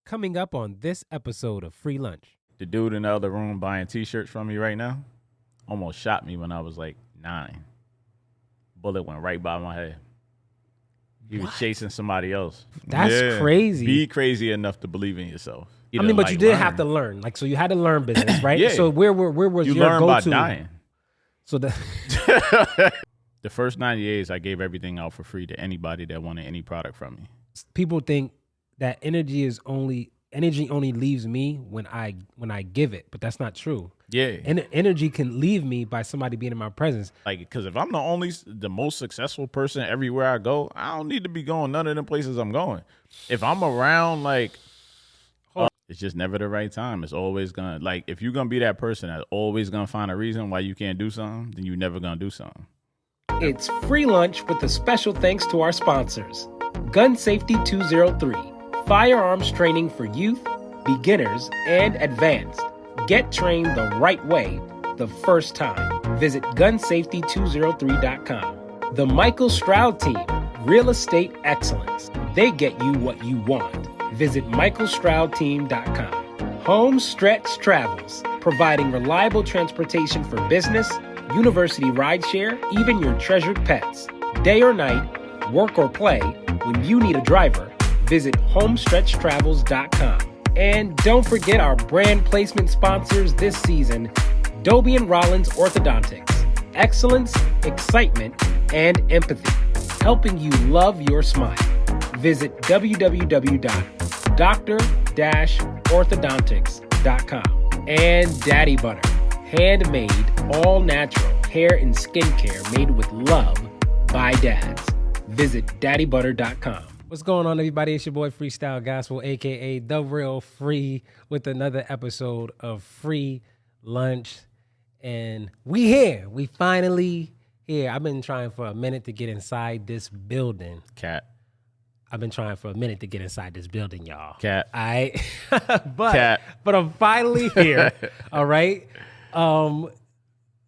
Coming up on this episode of Free Lunch. The dude in the other room buying T-shirts from me right now almost shot me when I was like 9. Bullet went right by my head. He was chasing somebody else. That's crazy. Be crazy enough to believe in yourself. But you did have to learn. So you had to learn business, right? Yeah. So where was you your learn go-to? by dying. So the first 90 days, I gave everything out for free to anybody that wanted any product from me. People think that energy only leaves me when I give it, but that's not true. Yeah. And energy can leave me by somebody being in my presence. Because if I'm the most successful person everywhere I go, I don't need to be going none of the places I'm going. If I'm around, it's just never the right time. It's always gonna, if you're gonna be that person that's always gonna find a reason why you can't do something, then you're never gonna do something. It's Free Lunch with a special thanks to our sponsors. Gun Safety 203, firearms training for youth, beginners, and advanced. Get trained the right way the first time. Visit gunsafety203.com. The Michael Stroud Team, real estate excellence. They get you what you want. Visit michaelstroudteam.com. Home Stretch Travels, providing reliable transportation for business, university rideshare, even your treasured pets. Day or night, work or play, when you need a driver, visit homestretchtravels.com. And don't forget our brand placement sponsors this season, Dobie and Rollins Orthodontics. Excellence, excitement, and empathy, helping you love your smile. Visit www.dr-orthodontics.com. And Daddy Butter, handmade, all natural hair and skincare made with love by dads. Visit daddybutter.com. What's going on, everybody? It's your boy Freestyle Gospel, a.k.a. The Real Free, with another episode of Free Lunch. And we finally here. I've been trying for a minute to get inside this building. I've been trying for a minute to get inside this building, y'all. All right? But I'm finally here, all right?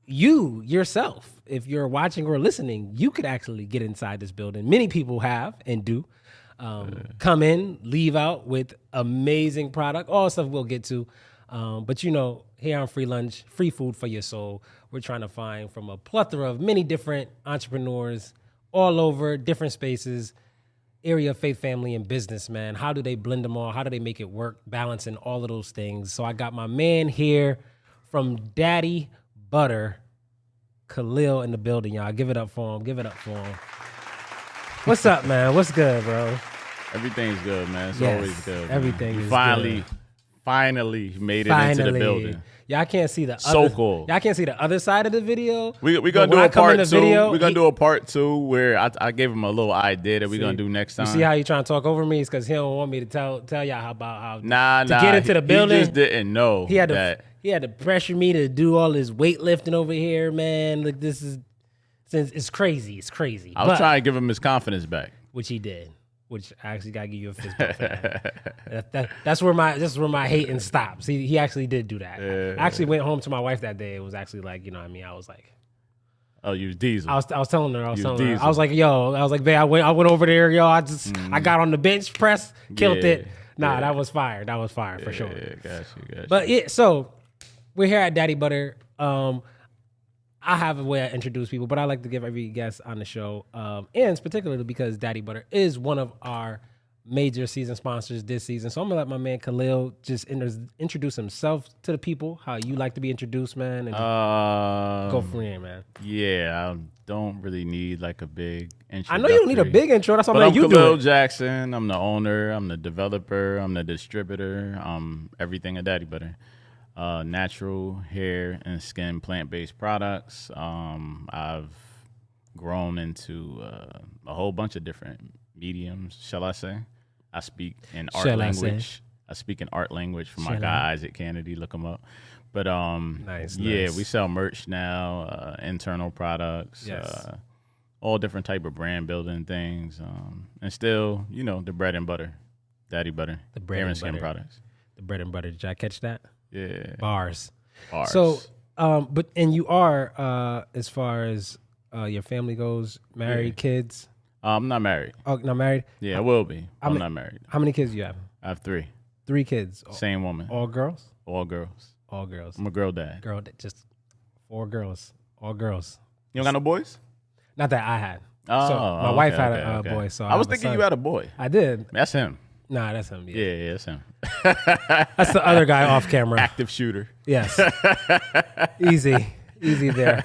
You, yourself, if you're watching or listening, you could actually get inside this building. Many people have and do. Come in, leave out with amazing product, all stuff we'll get to. But here on Free Lunch, free food for your soul, we're trying to find from a plethora of many different entrepreneurs all over, different spaces, area of faith, family, and business, man. How do they blend them all? How do they make it work, balancing all of those things? So I got my man here from Daddy Butter, Khalil, in the building, y'all. Give it up for him. What's up, man? What's good, bro? Everything's good, man. It's always good. Everything is good. Finally made it into the building. Y'all can't see the cool. Y'all can't see the other side of the video. We're gonna do a part 2. We're gonna do a part 2 where I gave him a little idea that we're gonna do next time. You see how you trying to talk over me? It's because he don't want me to tell y'all how to get into the building. He just didn't know. He had to pressure me to do all this weightlifting over here, man. Like it's crazy. It's crazy. I was trying to give him his confidence back, which he did. Which I actually gotta give you a fist bump for that. That's where my hating stops. He actually did do that. Yeah. I actually went home to my wife that day. It was actually like, I was like, oh, you was Diesel. I was telling her. I was like, babe, I went over there, yo. I got on the bench press, killed it. Nah, that was fire. That was fire for sure. Yeah, got you. But so we're here at Daddy Butter. I have a way I introduce people, but I like to give every guest on the show, and particularly because Daddy Butter is one of our major season sponsors this season. So I'm going to let my man Khalil just introduce himself to the people, how you like to be introduced, man, and go for it, man. Yeah, I don't really need like a big intro. I know you don't need a big intro. That's why I'm you do it. I'm Khalil Jackson. I'm the owner. I'm the developer. I'm the distributor. Everything at Daddy Butter. Natural hair and skin plant-based products. I've grown into a whole bunch of different mediums, shall I say. I speak in art language. I speak in art language for my guy Isaac Kennedy. Look him up. But nice. We sell merch now, internal products, all different type of brand building things, and still, the bread and butter, Daddy Butter, the bread hair and skin butter. products. The bread and butter. Did y'all catch that? Yeah. Bars. So, and you are, as far as your family goes, married, kids? I'm not married. Oh, not married? Yeah, I will be. I'm not married. How many kids do you have? I have 3. 3 kids. Same woman. All girls? All girls. All girls. I'm a girl dad. Just 4 girls. All girls. You don't got no boys? Not that I had. Oh, so my wife had a boy. So I was thinking you had a boy. I did. That's him. Nah, that's him. Yeah, that's him. That's the other guy off camera. Active shooter. Yes. Easy there.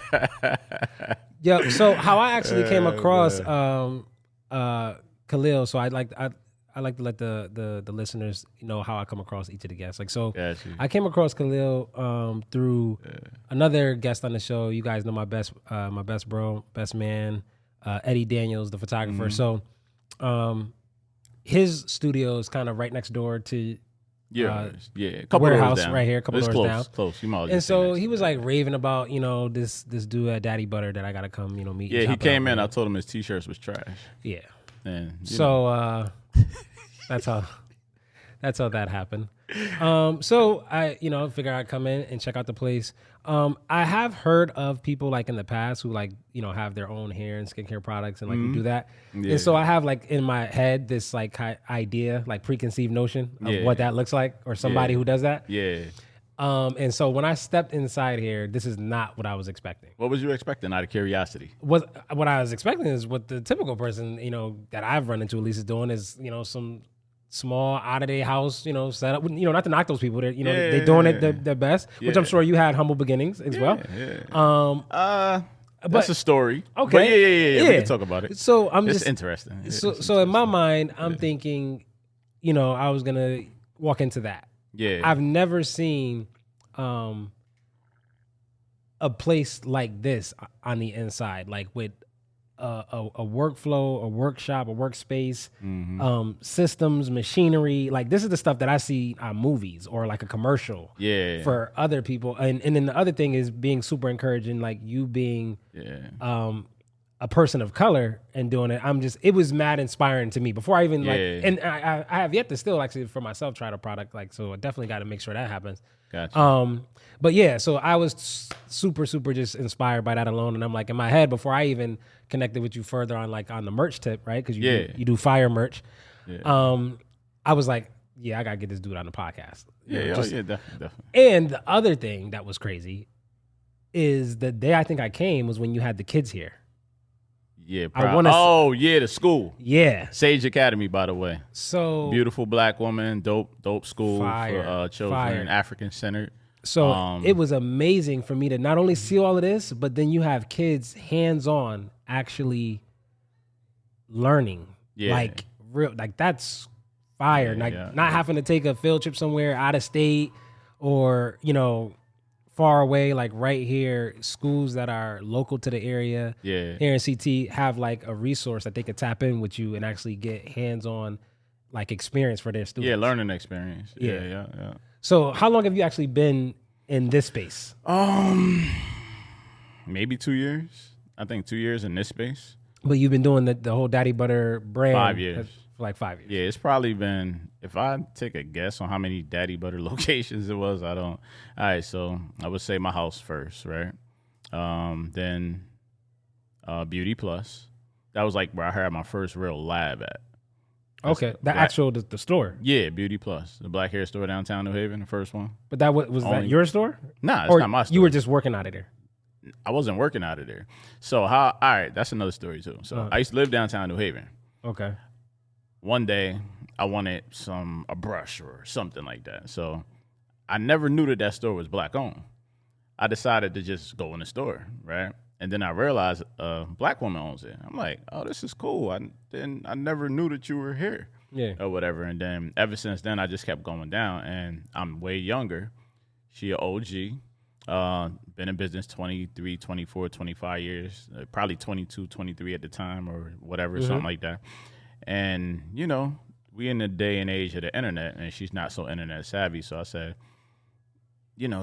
Yo, so how I actually came across Khalil, so I like to let the listeners know how I come across each of the guests. Like, so I came across Khalil through another guest on the show. You guys know my best man, Eddie Daniels, the photographer. So his studio is kind of right next door to a couple warehouse doors down. right here, a couple it's doors close, down. Close. And so he was like raving about, this dude at Daddy Butter that I gotta come, meet. Yeah, he came in. I told him his t-shirts was trash. Yeah. And so that's how that happened. So I, figure I'd come in and check out the place. I have heard of people like in the past who like, have their own hair and skincare products and like who do that. Yeah. And so I have like in my head this like idea, like preconceived notion of what that looks like, or somebody who does that. Yeah. And so when I stepped inside here, this is not what I was expecting. What was you expecting out of curiosity? What I was expecting is what the typical person, that I've run into at least is doing is, some small out of their house, set up. Not to knock those people. They're they're doing it their best, which I'm sure you had humble beginnings as well. Yeah. That's a story. Okay. But yeah. We can talk about it. So I'm it's just interesting. Yeah, so in my mind, I'm thinking, I was gonna walk into that. Yeah. I've never seen a place like this on the inside, like with a workflow, a workshop, a workspace, systems, machinery. Like this is the stuff that I see on movies or like a commercial for other people. And then the other thing is being super encouraging, like you being a person of color and doing it. it was mad inspiring to me before I even and I have yet to still actually for myself try the product. Like, so I definitely got to make sure that happens. Gotcha. But yeah, so I was super just inspired by that alone. And I'm like in my head before I even connected with you further on like on the merch tip, right? Cause you do fire merch. Yeah. I was like, I gotta get this dude on the podcast. Definitely. And the other thing that was crazy is the day I think I came was when you had the kids here. Yeah, the school. Yeah. Sage Academy, by the way. So beautiful black woman, dope school for children, African centered. So it was amazing for me to not only see all of this, but then you have kids hands-on actually learning. Yeah. Like real, like that's fire. Not having to take a field trip somewhere out of state or, far away, like right here, schools that are local to the area here in CT have like a resource that they could tap in with you and actually get hands-on like experience for their students. Yeah, learning experience. Yeah. So how long have you actually been in this space? Maybe 2 years. I think 2 years in this space. But you've been doing the whole Daddy Butter brand 5 years. For like 5 years. Yeah, it's probably been, if I take a guess on how many Daddy Butter locations it was, I don't. All right, so I would say my house first, right? Then Beauty Plus. That was like where I had my first real lab at. Okay, the store. Yeah, Beauty Plus, the black hair store downtown New Haven, the first one. But that was that your store? Nah, it's not my store. You were just working out of there. I wasn't working out of there. So all right, that's another story too. So I used to live downtown New Haven. Okay. One day I wanted a brush or something like that. So I never knew that store was black owned. I decided to just go in the store, right? And then I realized a black woman owns it. I'm like, oh, this is cool. I never knew that you were here. Yeah. Or whatever. And then ever since then, I just kept going down. And I'm way younger. She an OG. Been in business 23, 24, 25 years. Probably 22, 23 at the time or whatever, something like that. And, we in the day and age of the internet, and she's not so internet savvy. So I said,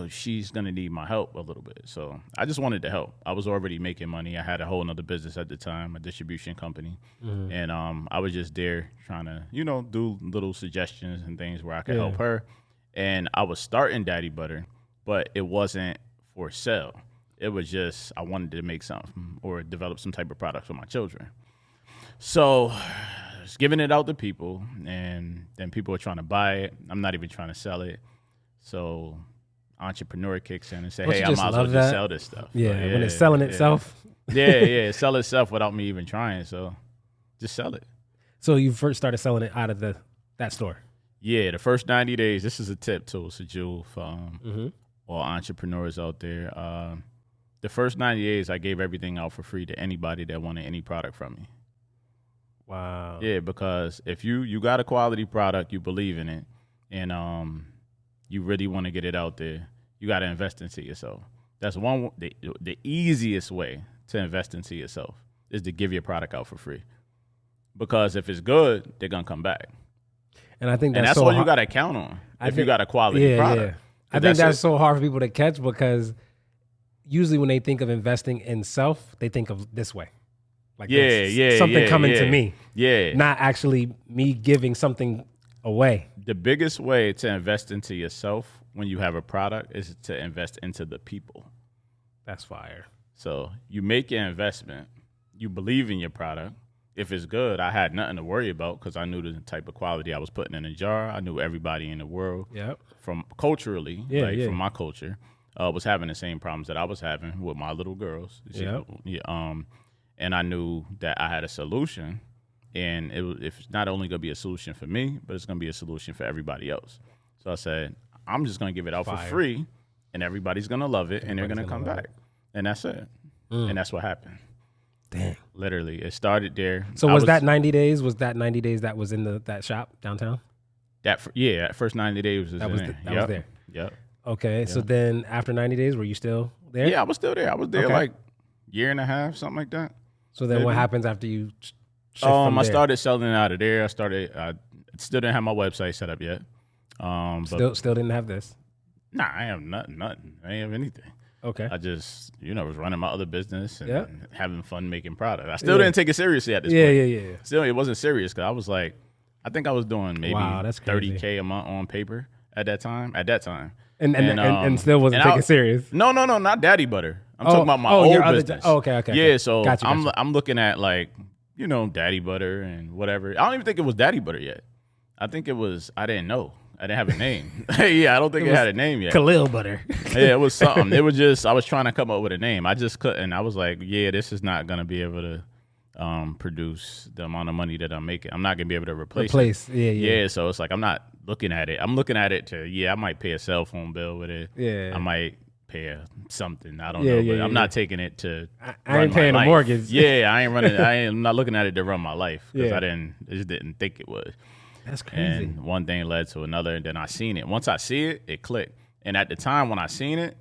she's going to need my help a little bit. So I just wanted to help. I was already making money. I had a whole nother business at the time, a distribution company. And I was just there trying to, do little suggestions and things where I could help her. And I was starting Daddy Butter, but it wasn't for sale. It was just I wanted to make something or develop some type of product for my children. So just giving it out to people, and then people are trying to buy it. I'm not even trying to sell it. So entrepreneur kicks in and say, hey, I might as well just sell this stuff. Yeah, when it's selling itself. Yeah, sell itself without me even trying. So just sell it. So you first started selling it out of that store? Yeah, the first 90 days, this is a tip too, it's a jewel for all entrepreneurs out there. The first 90 days, I gave everything out for free to anybody that wanted any product from me. Wow. Yeah, because if you got a quality product, you believe in it, and you really want to get it out there, you got to invest into yourself. That's the easiest way to invest into yourself is to give your product out for free. Because if it's good, they're going to come back. And I think that's all you got to count on if you got a quality product. Yeah. I think that's so hard for people to catch because usually when they think of investing in self, they think of this way. Like something coming to me. Yeah. Not actually me giving something away. The biggest way to invest into yourself when you have a product is to invest into the people. That's fire. So you make your investment. You believe in your product. If it's good, I had nothing to worry about because I knew the type of quality I was putting in a jar. I knew everybody in the world from culturally, from my culture, was having the same problems that I was having with my little girls. And I knew that I had a solution, and it's not only going to be a solution for me, but it's going to be a solution for everybody else. So I said, I'm just going to give it out for free, and everybody's going to love it, and they're going to come back. And that's it. And that's what happened. Dang. Literally, it started there. So was that 90 days? Was that 90 days that was in that shop downtown? That first 90 days was there. Yep. Okay, yep. So then after 90 days, were you still there? Yeah, I was still there. I was there like year and a half, something like that. So then what happens after you shift from there? I started selling out of there. I still didn't have my website set up yet. Still didn't have this? Nah, I have nothing. I ain't have anything. Okay. I just, was running my other business and having fun making product. I still didn't take it seriously at this point. Yeah. Still, it wasn't serious because I was like, I think I was doing maybe $30K a month on paper at that time. And still wasn't taking it serious? No, not Daddy Butter. I'm talking about my old business. Okay. Yeah, so gotcha. I'm looking at Daddy Butter and whatever. I don't even think it was Daddy Butter yet. I think it was, I didn't know. I didn't have a name. I don't think it had a name yet. Khalil Butter. Yeah, it was something. It was just, I was trying to come up with a name. I just couldn't. I was like, this is not going to be able to produce the amount of money that I'm making. I'm not going to be able to replace it. Yeah, so it's like, I'm not looking at it. I'm looking at it to, I might pay a cell phone bill with it. Yeah. I might pay something. I don't know. But I'm not taking it to I ain't paying a mortgage. Yeah, I'm not looking at it to run my life because I just didn't think it was. That's crazy. And one thing led to another, and then I seen it. Once I see it, it clicked. And at the time when I seen it,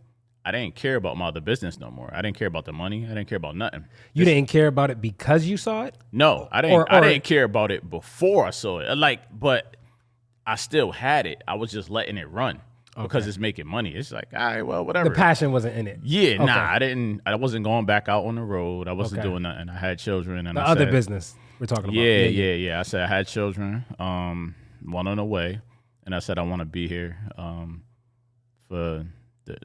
I didn't care about my other business no more. I didn't care about the money. I didn't care about nothing. You didn't care about it because you saw it? No, I didn't. I didn't care about it before I saw it. But I still had it. I was just letting it run because it's making money. It's like, all right, well, whatever. The passion wasn't in it. Yeah, I didn't. I wasn't going back out on the road. I wasn't doing nothing. I had children, and the other business we're talking about. Yeah. I said I had children. One on the way, and I said I want to be here for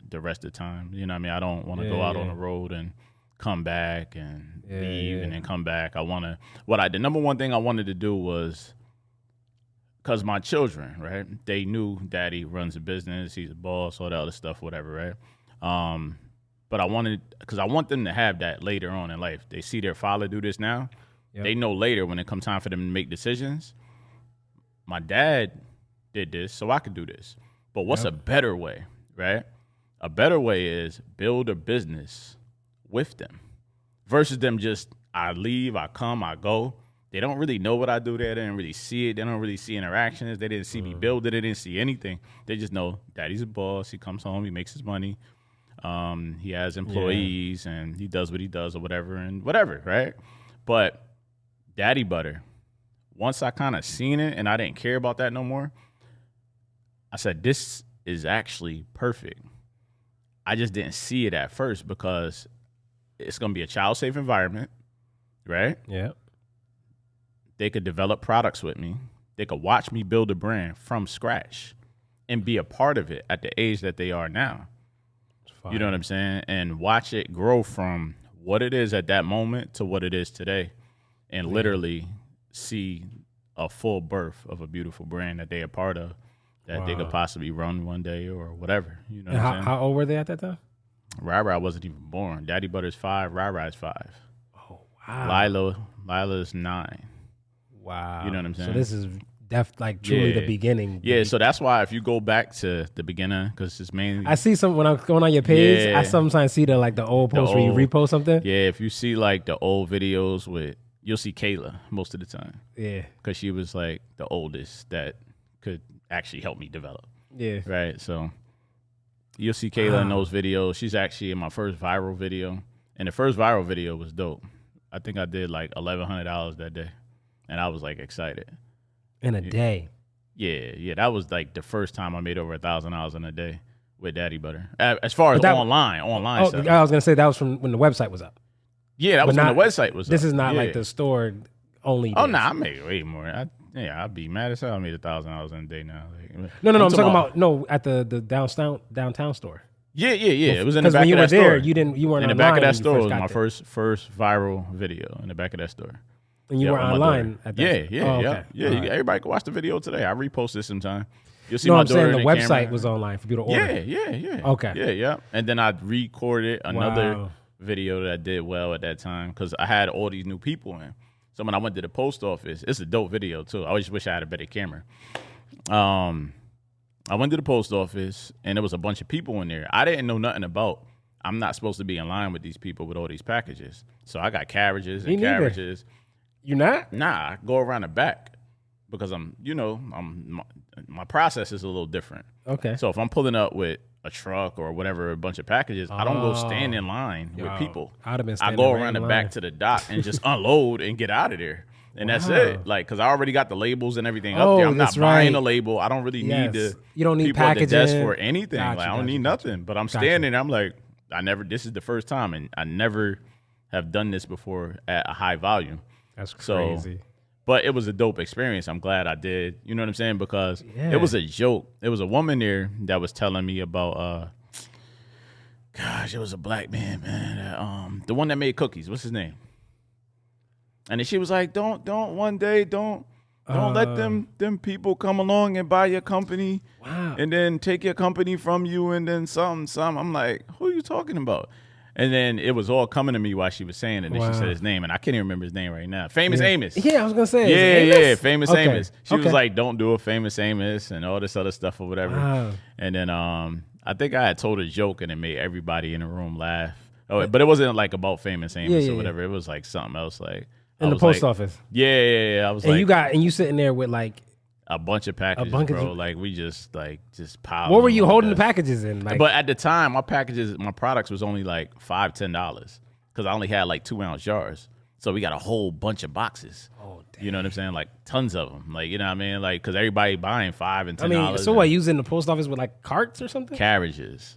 the rest of the time. You know what I mean? I don't want to go out on the road and come back and leave and then come back. The number one thing I wanted to do was, because my children, right, they knew Daddy runs a business, he's a boss, all that other stuff, whatever, right? But I want them to have that later on in life. They see their father do this now. Yep. They know later when it comes time for them to make decisions, my dad did this, so I could do this. But what's a better way, right? A better way is build a business with them versus them just, I leave, I come, I go. They don't really know what I do there. They didn't really see it. They don't really see interactions. They didn't see me build it. They didn't see anything. They just know Daddy's a boss. He comes home. He makes his money. He has employees, and he does what he does or whatever, right? But Daddy Butter, once I kind of seen it and I didn't care about that no more, I said, this is actually perfect. I just didn't see it at first because it's going to be a child-safe environment, right? Yeah. They could develop products with me. They could watch me build a brand from scratch and be a part of it at the age that they are now. You know what I'm saying? And watch it grow from what it is at that moment to what it is today and literally see a full birth of a beautiful brand that they are part of, that they could possibly run one day or whatever. You know what I'm saying? How old were they at that time? Rara wasn't even born. Daddy Butter's 5, Rara's 5. Oh, wow. Lila's 9. Wow. You know what I'm saying? So this is truly the beginning. Yeah, so that's why if you go back to the beginning, because it's mainly... I see some, when I'm going on your page, I sometimes see the old post where you repost something. Yeah, if you see like the old videos you'll see Kayla most of the time. Yeah. Because she was like the oldest that could actually help me develop. Yeah. Right, so you'll see Kayla in those videos. She's actually in my first viral video. And the first viral video was dope. I think I did like $1,100 that day. And I was like excited. In a day. Yeah. That was like the first time I made over $1,000 in a day with Daddy Butter. As far as online stuff. I was gonna say that was from when the website was up. Yeah, that was when the website was up. This is not like the store only. Oh no, I made way more. I'd be mad as hell. I made $1,000 in a day now. No. I'm talking about at the downtown store. Yeah. It was in the back of that store. When you were there, you weren't in the online back of that store. Was my first viral video in the back of that store. And you were online at that. Yeah. Right. Everybody can watch the video today. I repost it sometime. You'll see no, my I'm daughter saying in the website camera. was online for people to order. Yeah. Okay. Yeah. And then I recorded another video that did well at that time because I had all these new people in. So when I went to the post office, it's a dope video too. I just wish I had a better camera. I went to the post office and there was a bunch of people in there. I didn't know nothing about. I'm not supposed to be in line with these people with all these packages. So I got carriages and carriages. You're not? Nah, I go around the back because my process is a little different. Okay. So if I'm pulling up with a truck or whatever, a bunch of packages, I don't go stand in line with people. I'd have been I go around the back to the dock and just unload and get out of there. And that's it. Like, because I already got the labels and everything up there. I'm not buying a label. I don't really need you don't need people packaging at the desk for anything. I don't need nothing. But I'm standing. I'm like, this is the first time. And I never have done this before at a high volume. That's crazy. But it was a dope experience. I'm glad I did. You know what I'm saying? Because it was a joke. There was a woman there that was telling me about, it was a black man, the one that made cookies. What's his name? And then she was like, don't let them people come along and buy your company and then take your company from you and then some. I'm like, who are you talking about? And then it was all coming to me while she was saying it. And she said his name, and I can't even remember his name right now. Famous Amos. Yeah, I was going to say. Yeah, Famous Amos. She was like, don't do a Famous Amos and all this other stuff or whatever. Wow. And then I think I had told a joke, and it made everybody in the room laugh. Oh, but it wasn't like about Famous Amos or whatever. It was like something else. Like in the post office. Yeah. I was and you sitting there with like a bunch of packages, bro. Like we just piled. What were you holding the packages in? Like, but at the time, my products was only like $5-10 because I only had like 2-ounce jars. So we got a whole bunch of boxes. Oh, damn. You know what I'm saying? Like tons of them. Like, you know what I mean? Like, because everybody buying $5 and $10. I mean, so what? You was in the post office with like carts or something? Carriages.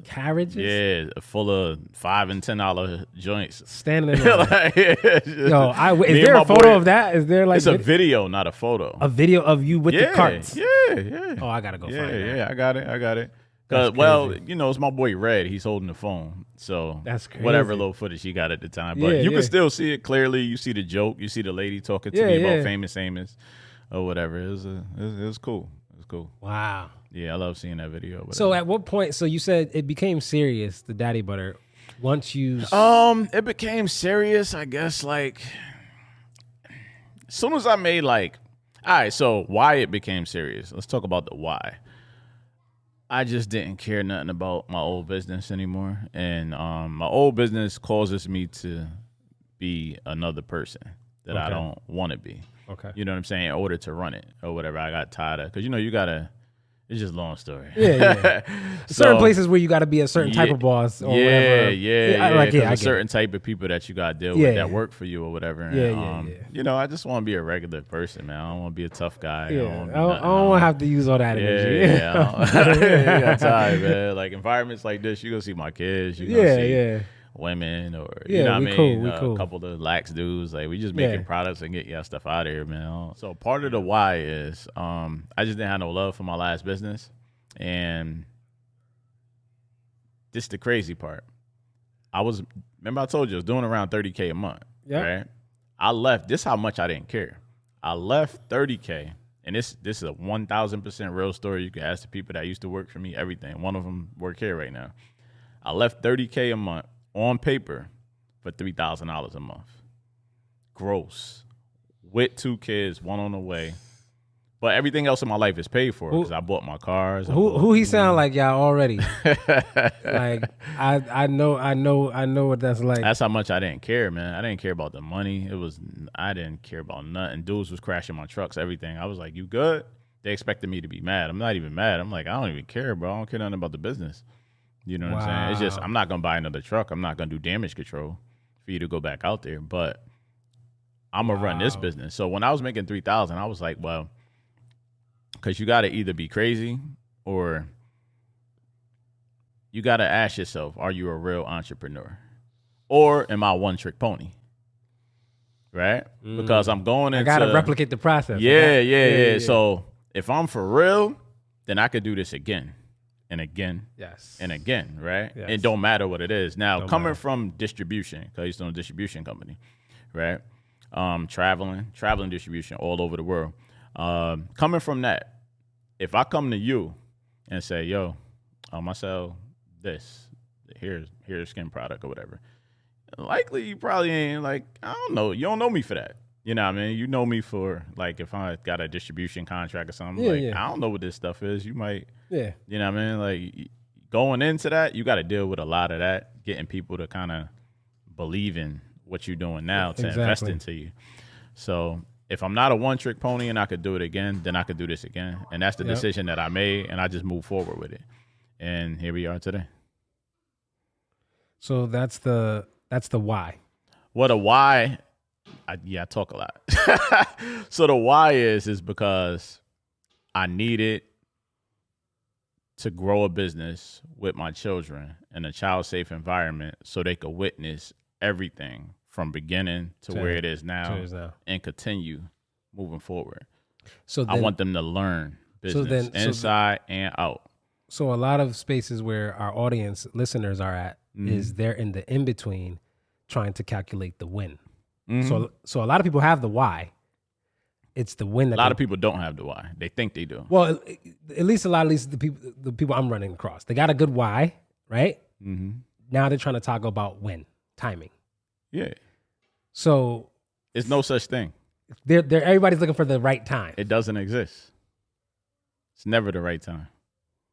Yeah, full of $5 and $10 joints. Standing in like, is there a photo of that? Is there like it's a video, not a photo. A video of you with the carts? Yeah. Oh, I gotta go find that. Yeah, I got it. It's my boy Red. He's holding the phone. So that's crazy. Whatever little footage he got at the time. But you can still see it clearly. You see the joke. You see the lady talking to me about Famous Amos or whatever. It was cool. It was cool. Wow. Yeah, I love seeing that video. So at what point, so you said it became serious, the Daddy Butter, once you... It became serious, I guess, like, as soon as I made all right, so why it became serious. Let's talk about the why. I just didn't care nothing about my old business anymore. And my old business causes me to be another person that I don't want to be. Okay. You know what I'm saying? In order to run it or whatever. I got tired of, because, you got to, it's just a long story. Yeah. Certain places where you got to be a certain type of boss or whatever. Yeah. A certain type of people that you got to deal with that work for you or whatever. Yeah. I just want to be a regular person, man. I don't want to be a tough guy. Yeah. I don't want to have to use all that energy. I got tired, man. Like environments like this, you're going to see my kids. You're going to see women or, you know what I mean? A couple of lax dudes. Like, we just making products and get y'all stuff out of here, man. So part of the why is I just didn't have no love for my last business. And this is the crazy part. Remember I told you I was doing around $30K a month, right? I left. This is how much I didn't care. I left $30K, and this is a 1,000% real story. You can ask the people that used to work for me, everything. One of them work here right now. I left $30K a month on paper for $3,000 a month. Gross. With 2 kids, one on the way. But everything else in my life is paid for because I bought my cars. Who he sound like y'all already? Like I know what that's like. That's how much I didn't care, man. I didn't care about the money. I didn't care about nothing. Dudes was crashing my trucks, everything. I was like, "You good?" They expected me to be mad. I'm not even mad. I'm like, I don't even care, bro. I don't care nothing about the business. You know what I'm saying? It's just I'm not gonna buy another truck. I'm not gonna do damage control for you to go back out there. But I'm gonna run this business. So when I was making $3,000, I was like, well. Because you got to either be crazy or you got to ask yourself, are you a real entrepreneur? Or am I a one-trick pony? Right? Because I'm going into... I got to replicate the process. Yeah. So if I'm for real, then I could do this again and again and again, right? Yes. It don't matter what it is. Now, coming from distribution, because I used to own a distribution company, right? Traveling distribution all over the world. Coming from that, if I come to you and say, yo, I sell this, here's a skin product or whatever, likely you probably ain't like, I don't know, you don't know me for that. You know what I mean? You know me for like if I got a distribution contract or something, I don't know what this stuff is. You might, you know what I mean? Like going into that, you got to deal with a lot of that, getting people to kind of believe in what you're doing now to invest into you. So if I'm not a one-trick pony and I could do it again, then I could do this again. And that's the decision that I made, and I just moved forward with it. And here we are today. So that's the why. Well, the why, I talk a lot. So the why is because I needed to grow a business with my children in a child-safe environment so they could witness everything from beginning to where it is now and continue moving forward. So then, I want them to learn business inside and out. So a lot of spaces where our audience listeners are at is they're in the in-between trying to calculate the win. So a lot of people have the why. It's the win. That a lot of people don't have the why. They think they do. Well, at least the people I'm running across, they got a good why, right? Now they're trying to talk about win, timing. Yeah. So it's no such thing. Everybody's looking for the right time. It doesn't exist. It's never the right time.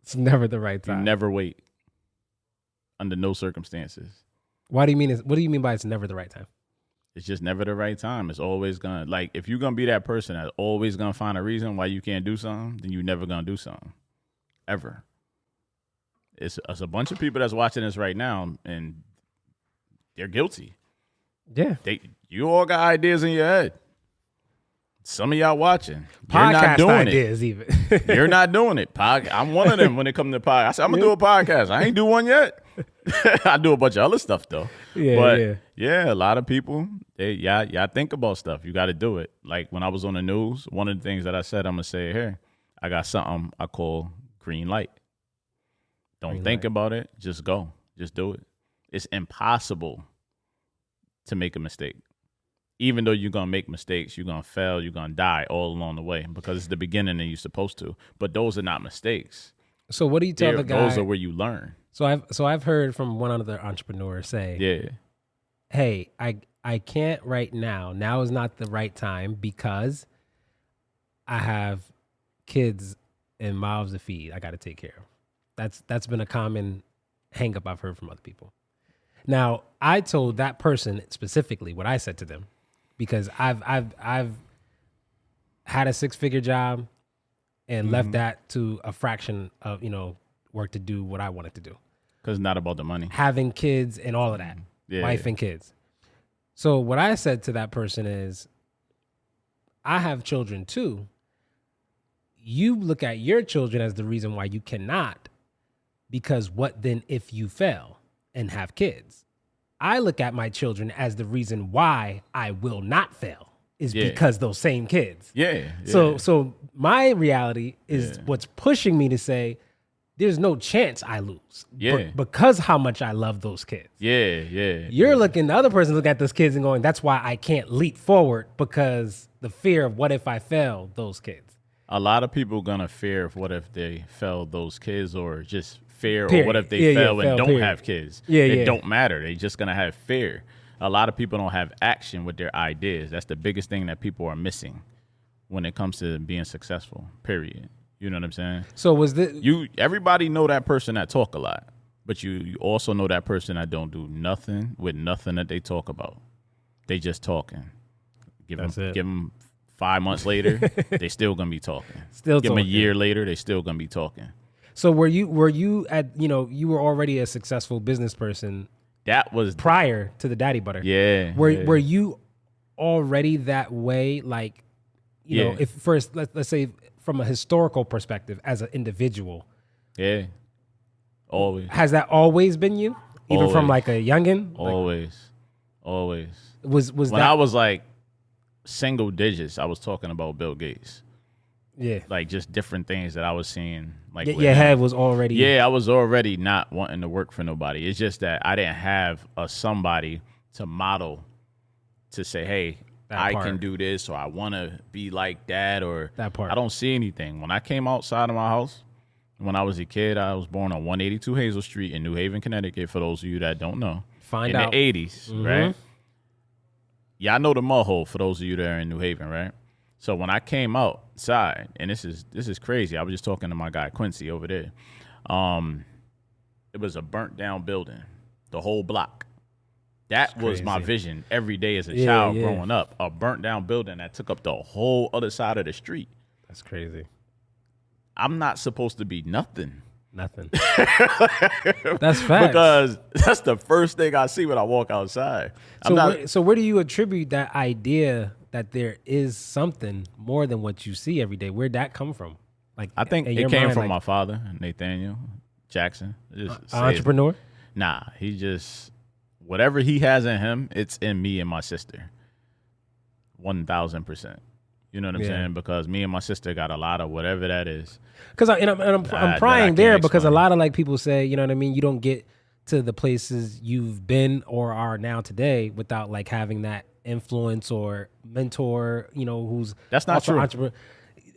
It's never the right time. You never wait under no circumstances. What do you mean by it's never the right time? It's just never the right time. It's always gonna, like, if you're gonna be that person that's always gonna find a reason why you can't do something, then you're never gonna do something. Ever. It's a bunch of people that's watching this right now and they're guilty. Yeah. You all got ideas in your head. Some of y'all watching. You're podcast not doing ideas it. Even. You're not doing it. I'm one of them when it comes to podcast. I said, I'm going to do a podcast. I ain't do one yet. I do a bunch of other stuff, though. A lot of people, y'all think about stuff. You got to do it. Like when I was on the news, one of the things that I said, I'm going to say here, I got something I call green light. Don't think about it. Just go. Just do it. It's impossible to make a mistake. Even though you're going to make mistakes, you're going to fail, you're going to die all along the way because it's the beginning and you're supposed to. But those are not mistakes. So what do you tell the guy? Those are where you learn. So I've heard from one other entrepreneur say, hey, I can't right now. Now is not the right time because I have kids and mouths to feed. I got to take care of. That's been a common hang up I've heard from other people. Now, I told that person specifically what I said to them because I've had a 6-figure job and left that to a fraction of, work to do what I wanted to do. Because it's not about the money. Having kids and all of that. Wife and kids. So what I said to that person is, I have children too. You look at your children as the reason why you cannot, because what then if you fail and have kids? I look at my children as the reason why I will not fail is because those same kids. So my reality is what's pushing me to say, there's no chance I lose. Yeah. Because how much I love those kids. Yeah. You're looking, the other person looking at those kids and going, that's why I can't leap forward, because the fear of what if I fail those kids. A lot of people gonna fear of what if they fail those kids, or just fear, Period. or what if they fail and don't period. have kids. It don't matter. They just gonna have fear. A lot of people don't have action with their ideas. That's the biggest thing that people are missing when it comes to being successful, period. You know what I'm saying? So was this... Everybody know that person that talk a lot, but you also know that person that don't do nothing with nothing that they talk about. They just talking. Give them 5 months later, they still going to be talking. Give them a year later, they still going to be talking. So were you at, you were already a successful business person. That was prior to the Daddy Butter. Yeah. Were you already that way? Like, you know, if first, let's say from a historical perspective as an individual. Yeah. Always. Has that always been you? Even always. From like a youngin? Always. Was when that... I was like single digits, I was talking about Bill Gates. Yeah. Like just different things that I was seeing. Like your head was already... Yeah, I was already not wanting to work for nobody. It's just that I didn't have somebody to model to say, hey, I can do this, or I want to be like that, or that part. I don't see anything. When I came outside of my house, when I was a kid, I was born on 182 Hazel Street in New Haven, Connecticut, for those of you that don't know. In the 80s, right? Yeah, I know the mud hole for those of you that are in New Haven, right? So when I came outside, and this is crazy. I was just talking to my guy Quincy over there. It was a burnt down building, the whole block. That was my vision every day as a child growing up. A burnt down building that took up the whole other side of the street. That's crazy. I'm not supposed to be nothing. Nothing. That's facts. Because that's the first thing I see when I walk outside. So where do you attribute that idea that there is something more than what you see every day? Where'd that come from? Like, I think it came from my father, Nathaniel Jackson. Entrepreneur? Nah, he just, whatever he has in him, it's in me and my sister. 1,000%. You know what I'm saying? Because me and my sister got a lot of whatever that is. Because I'm prying there because a lot of like people say, you know what I mean? You don't get to the places you've been or are now today without like having that influence or mentor, you know, who's that's not true.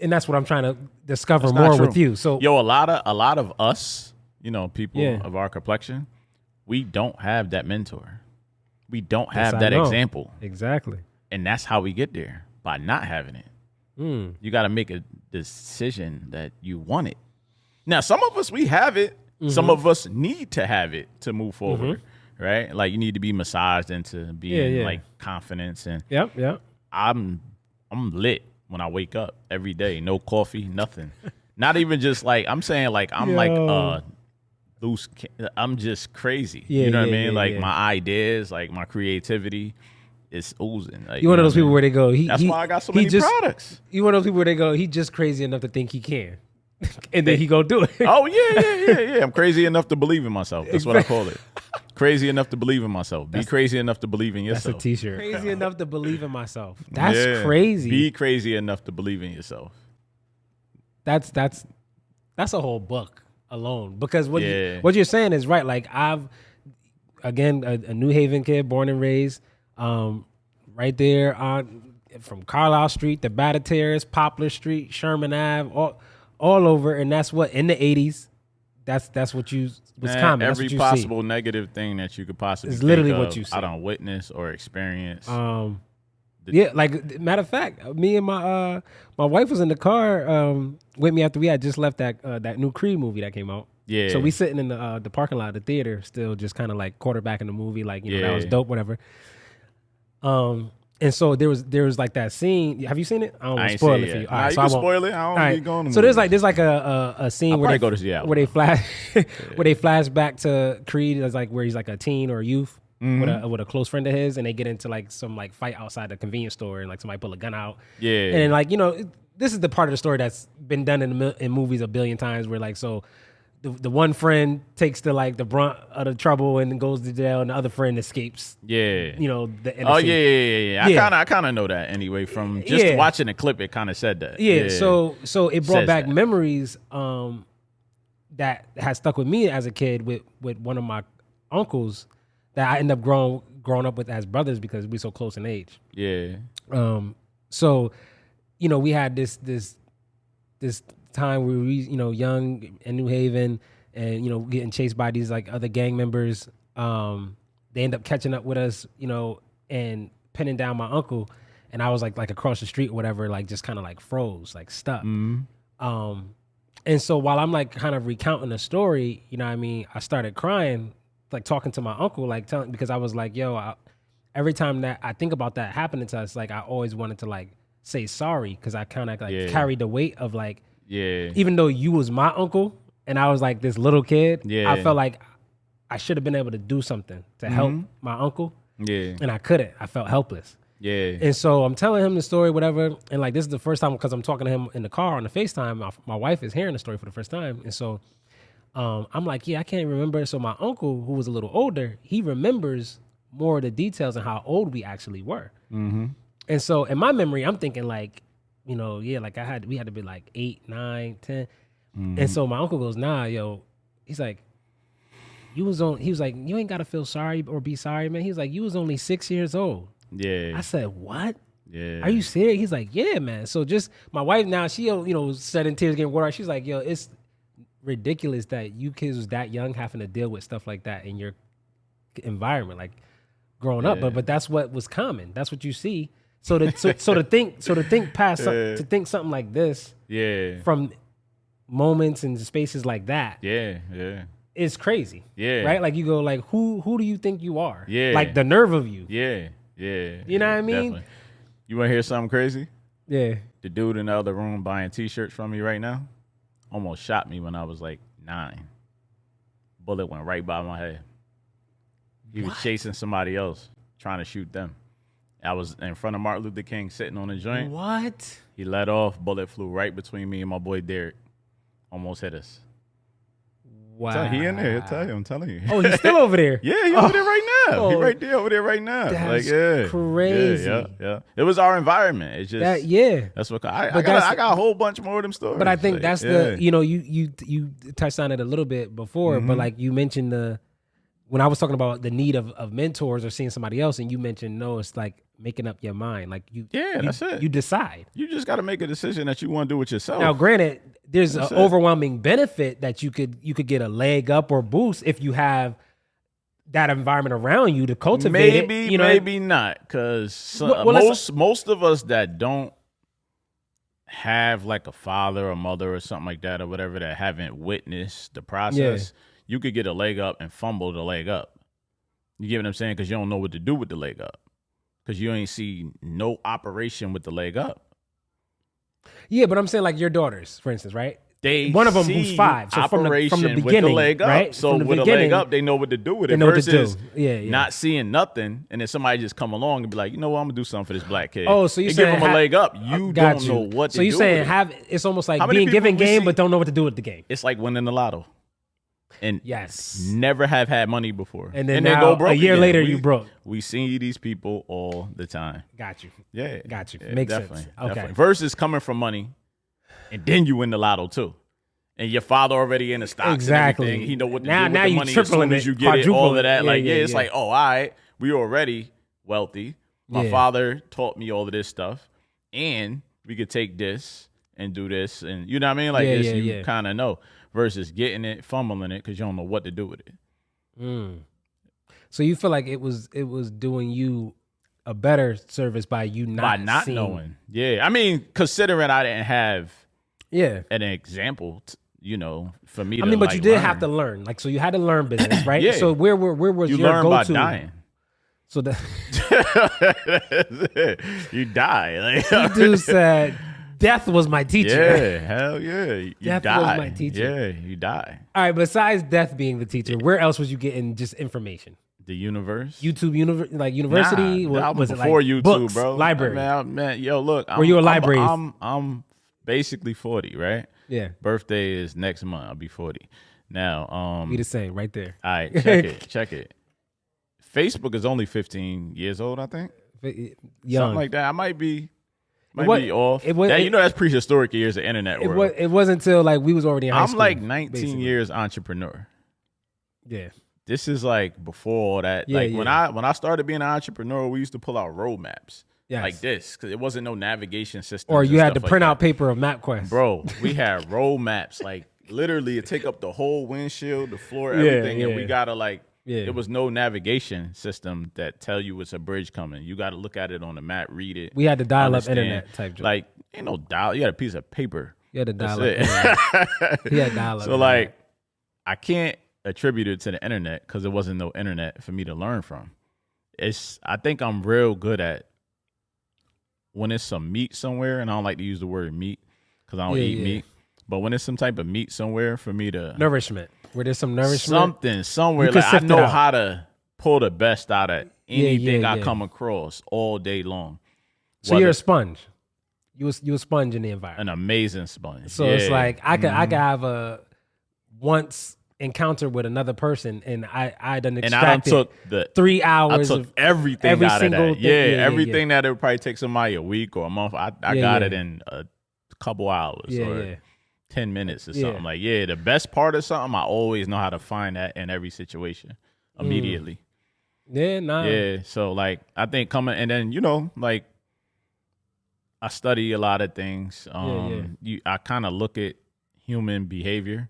And that's what I'm trying to discover more with you. So a lot of us, you know, people of our complexion, we don't have that mentor. We don't have that example. Exactly. And that's how we get there, by not having it. You got to make a decision that you want it. Now, some of us, we have it. Some of us need to have it to move forward, right? Like you need to be massaged into being like confidence. And I'm lit when I wake up every day. No coffee, nothing. Not even just like, I'm saying like, I'm like loose. I'm just crazy. You know what I mean? Like my ideas, like my creativity. It's oozing. Like, you one of those people where they go, that's why I got so many products. You one of those people where they go, he just crazy enough to think he can. And then he go do it. Oh, yeah. I'm crazy enough to believe in myself. That's what I call it. Crazy enough to believe in myself. Be crazy enough to believe in yourself. That's a t-shirt. Crazy enough to believe in myself. That's crazy. Be crazy enough to believe in yourself. That's a whole book alone. Because what you're saying is right. Like I've, again, a New Haven kid, born and raised, right there from Carlisle Street to Batter Terrace, Poplar Street, Sherman Ave, all over, and that's what in the 80s. That's what was common. Every possible negative thing that you could possibly is literally what you see. I don't witness or experience. Like matter of fact, me and my wife was in the car with me after we had just left that new Creed movie that came out. Yeah. So we sitting in the parking lot of the theater, still just kind of like quarterbacking the movie, like that was dope, whatever. And so there was like that scene. Have you seen it? I don't want to spoil it for you. All right, so you can spoil it. I don't need going to. So there's like a scene where they flash back to Creed as like where he's like a teen or a youth with a close friend of his, and they get into like some like fight outside the convenience store, and like somebody pull a gun out. Yeah. And then like this is the part of the story that's been done in movies a billion times, where like so. The one friend takes the brunt of the trouble and goes to jail, and the other friend escapes. Yeah, the innocent. I kind of know that anyway from just watching the clip. It kind of said that. Yeah, so it brought back memories. that has stuck with me as a kid with one of my uncles that I end up growing up with as brothers because we're so close in age. Yeah. So, we had this time where we, young in New Haven and, getting chased by these like other gang members. They end up catching up with us, and pinning down my uncle. And I was like across the street or whatever, like just kind of like froze, like stuck. Mm-hmm. And so while I'm like kind of recounting the story, I started crying, like talking to my uncle, like telling, because I was like, yo, every time that I think about that happening to us, like I always wanted to like say sorry because I kind of like carried the weight of like, even though you was my uncle and I was like this little kid, I felt like I should have been able to do something to help my uncle. Yeah. And I couldn't. I felt helpless. Yeah. And so I'm telling him the story, whatever. And like, this is the first time because I'm talking to him in the car on the FaceTime. My wife is hearing the story for the first time. And so I'm like, I can't remember. So my uncle, who was a little older, he remembers more of the details and how old we actually were. Mm-hmm. And so in my memory, I'm thinking like, like we had to be like 8, 9, 10. Mm-hmm. And so my uncle goes, nah, yo, he's like, he was like, you ain't got to feel sorry or be sorry, man. He was like, you was only 6 years old. Yeah. I said, what? Yeah. Are you serious? He's like, yeah, man. So just my wife now, she, shedding tears, getting water. She's like, yo, it's ridiculous that you kids was that young having to deal with stuff like that in your environment, like growing up. But that's what was common. That's what you see. So to think past to think something like this, from moments and spaces like that, it's crazy. Yeah. Right? Like you go like, who do you think you are? Yeah. Like the nerve of you. Yeah. Yeah. You know what I mean? Definitely. You want to hear something crazy? Yeah. The dude in the other room buying T-shirts from me right now almost shot me when I was like 9. Bullet went right by my head. He was chasing somebody else, trying to shoot them. I was in front of Martin Luther King sitting on the joint. What? He let off. Bullet flew right between me and my boy Derek. Almost hit us. Wow. He in there. He'll tell you. I'm telling you. Oh, he's still over there. Yeah, he's over there right now. He's right there over there right now. That's crazy. Yeah. It was our environment. It's just that's what I got a whole bunch more of them stories. But I think that's the you touched on it a little bit before, but like you mentioned when I was talking about the need of mentors or seeing somebody else, and you mentioned it's like making up your mind. Like that's it. You decide. You just got to make a decision that you want to do with yourself. Now, granted, there's an overwhelming benefit that you could get a leg up or boost if you have that environment around you to cultivate it. Maybe not, because most of us that don't have like a father or mother or something like that or whatever that haven't witnessed the process, you could get a leg up and fumble the leg up. You get what I'm saying? Because you don't know what to do with the leg up. Because you ain't see no operation with the leg up. Yeah, but I'm saying like your daughters, for instance, right? One of them who's 5. So from the beginning, with the leg up. Right? So with a leg up, they know what to do with it. They know versus what to do. Not seeing nothing, and then somebody just come along and be like, you know what, I'm gonna do something for this black kid. Oh, so you give them a leg up. You don't know what to do. So you saying it's almost like being given game, but don't know what to do with the game. It's like winning the lotto. And never have had money before. And then now, go broke a year later, you broke. We see these people all the time. Got you. Yeah. Got you. Yeah, Makes definitely, sense. Okay. Definitely. Versus coming from money, and then you win the lotto too. And your father already in the stocks. Exactly. And everything. He know what to now, do with the money as soon as you get it, all of that. It's like, oh, all right, we already wealthy. My father taught me all of this stuff. And we could take this and do this. And you know what I mean? Like you kind of know. Versus getting it, fumbling it, because you don't know what to do with it. So you feel like it was doing you a better service by you not knowing. Yeah, I mean, considering I didn't have an example, for me. But you did have to learn. Like, so you had to learn business, right? Yeah. So where was your learn go-to? By dying. So you die. Like, you said. Death was my teacher. Yeah, hell yeah. You death die. was my teacher. Yeah, you die. All right, besides death being the teacher, where else was you getting just information? The universe? YouTube, university? Nah, was it before like YouTube, books, bro. library? Man, yo, look. Were you a library? I'm basically 40, right? Yeah. Birthday is next month. I'll be 40. Now, be the same right there. All right, check it. Facebook is only 15 years old, I think. Young. Something like that. I might be Might be off. That's prehistoric years of internet world. It wasn't until like we was already in high school. I'm like 19 basically. Years entrepreneur. Yeah. This is like before all that. Yeah, like when I started being an entrepreneur, we used to pull out roadmaps. Yes. Like this, because it wasn't no navigation system. Or you had to print out paper of MapQuest. Bro, we had road maps. Like literally it take up the whole windshield, the floor, everything. And we gotta it was no navigation system that tell you it's a bridge coming. You gotta look at it on the map, read it. We had the dial-up internet type job. Like, ain't no dial. You had a piece of paper. You had the dial-up internet. He had dial-up So like, I can't attribute it to the internet because there wasn't no internet for me to learn from. I think I'm real good at when it's some meat somewhere, and I don't like to use the word meat because I don't eat meat. But when it's some type of meat somewhere for me to nourishment, where there's some nourishment, something somewhere, like I know how to pull the best out of anything I come across all day long. So you're a sponge. You a sponge in the environment. An amazing sponge. So it's like I could have a once encounter with another person, and I done extracted and I took 3 hours. I took everything out of that. Everything that it would probably take somebody a week or a month. I got it in a couple hours or 10 minutes or something. Like the best part of something, I always know how to find that in every situation immediately. So like I think coming and then like I study a lot of things. I kind of look at human behavior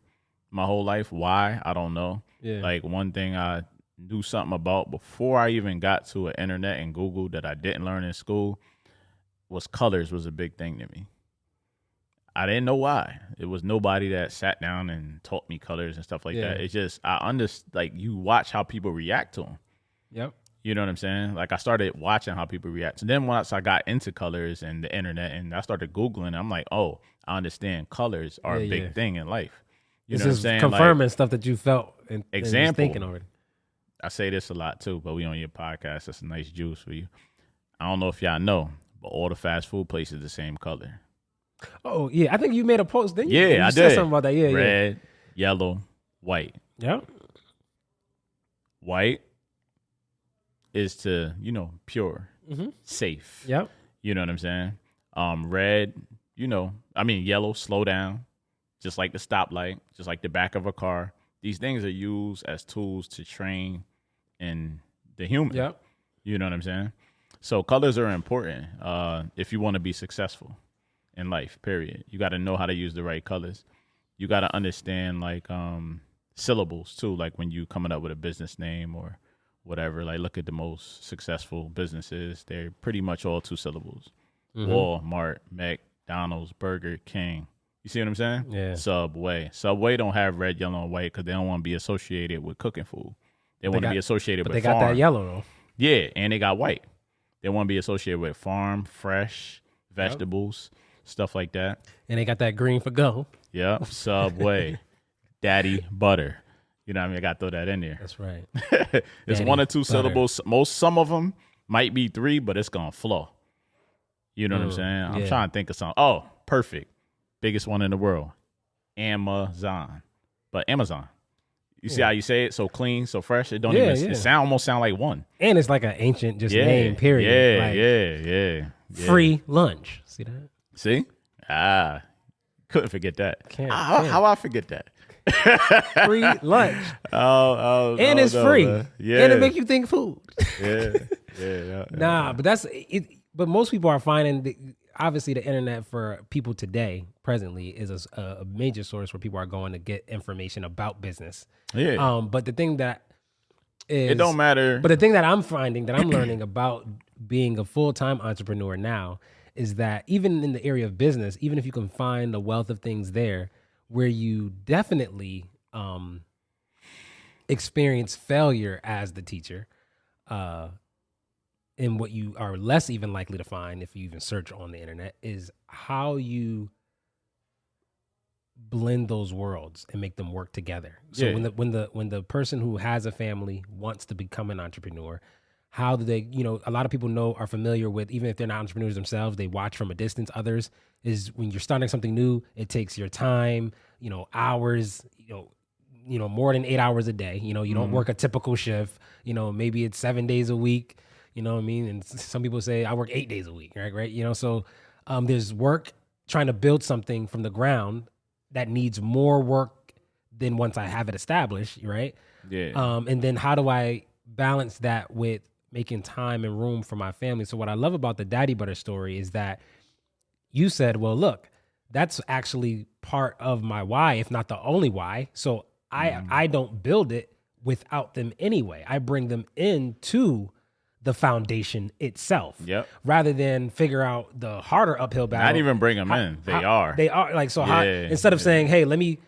my whole life. Why? I don't know. Like one thing I knew something about before I even got to an internet and Google that I didn't learn in school was colors was a big thing to me. I didn't know why. It was nobody that sat down and taught me colors and stuff like that. It's just I understand. Like you watch how people react to them. Yep. You know what I'm saying? Like I started watching how people react. And then once I got into colors and the internet and I started Googling, I'm like, oh, I understand colors are a big thing in life. You know what I'm saying? Confirming stuff that you felt and example, thinking already. I say this a lot too, but we on your podcast. That's a nice juice for you. I don't know if y'all know, but all the fast food places the same color. Oh yeah, I think you made a post, didn't you? Yeah, I did. Said something about that. Yeah, red, yellow, white. Yep. White is to pure, safe. Yep. You know what I'm saying? Red, yellow, slow down. Just like the stoplight, just like the back of a car. These things are used as tools to train in the human. Yep. You know what I'm saying? So colors are important if you want to be successful in life, period. You got to know how to use the right colors. You got to understand like syllables too, like when you coming up with a business name or whatever. Like look at the most successful businesses. They're pretty much all 2 syllables. Walmart, McDonald's, Burger King. You see what I'm saying? Yeah. Subway. Subway don't have red, yellow, and white because they don't want to be associated with cooking food. They want to be associated with farm. But they got that yellow, though. Yeah, and they got white. They want to be associated with farm, fresh, vegetables, stuff like that. And they got that green for go. Yep. Subway. Daddy butter. You know what I mean? I got to throw that in there. That's right. It's Daddy 1 or 2 butter. syllables. Some of them might be 3, but it's going to flow. You know what I'm saying? I'm trying to think of something. Oh, perfect. Biggest one in the world, Amazon. But Amazon. You see how you say it? So clean, so fresh. It don't it almost sound like one. And it's like an ancient name, period. Yeah. Free lunch. See that? See? Couldn't forget that. How I forget that? Free lunch. And it's free. Man. Yeah. And it make you think food. Yeah. Nah, but that's it. But most people are finding obviously the internet for people today presently is a major source where people are going to get information about business. Yeah. But the thing that is, it don't matter. But the thing that I'm finding that I'm learning about being a full-time entrepreneur now is that even in the area of business, even if you can find a wealth of things there where you definitely experience failure as the teacher, and what you are less even likely to find if you even search on the internet is how you blend those worlds and make them work together. So when the person who has a family wants to become an entrepreneur, how do they, a lot of people are familiar with, even if they're not entrepreneurs themselves, they watch from a distance. Others is when you're starting something new, it takes your time, hours, more than 8 hours a day. You don't work a typical shift, maybe it's 7 days a week. You know what I mean? And some people say I work 8 days a week, right? So There's work trying to build something from the ground that needs more work than once I have it established, right? Yeah. And then how do I balance that with making time and room for my family? So what I love about the Daddy Butter story is that you said, well, look, that's actually part of my why, if not the only why. So I don't build it without them anyway. I bring them into the foundation itself. Yep. Rather than figure out the harder uphill battle. Not even bring them in. They are. They are. Like, so how, instead of saying, hey, let me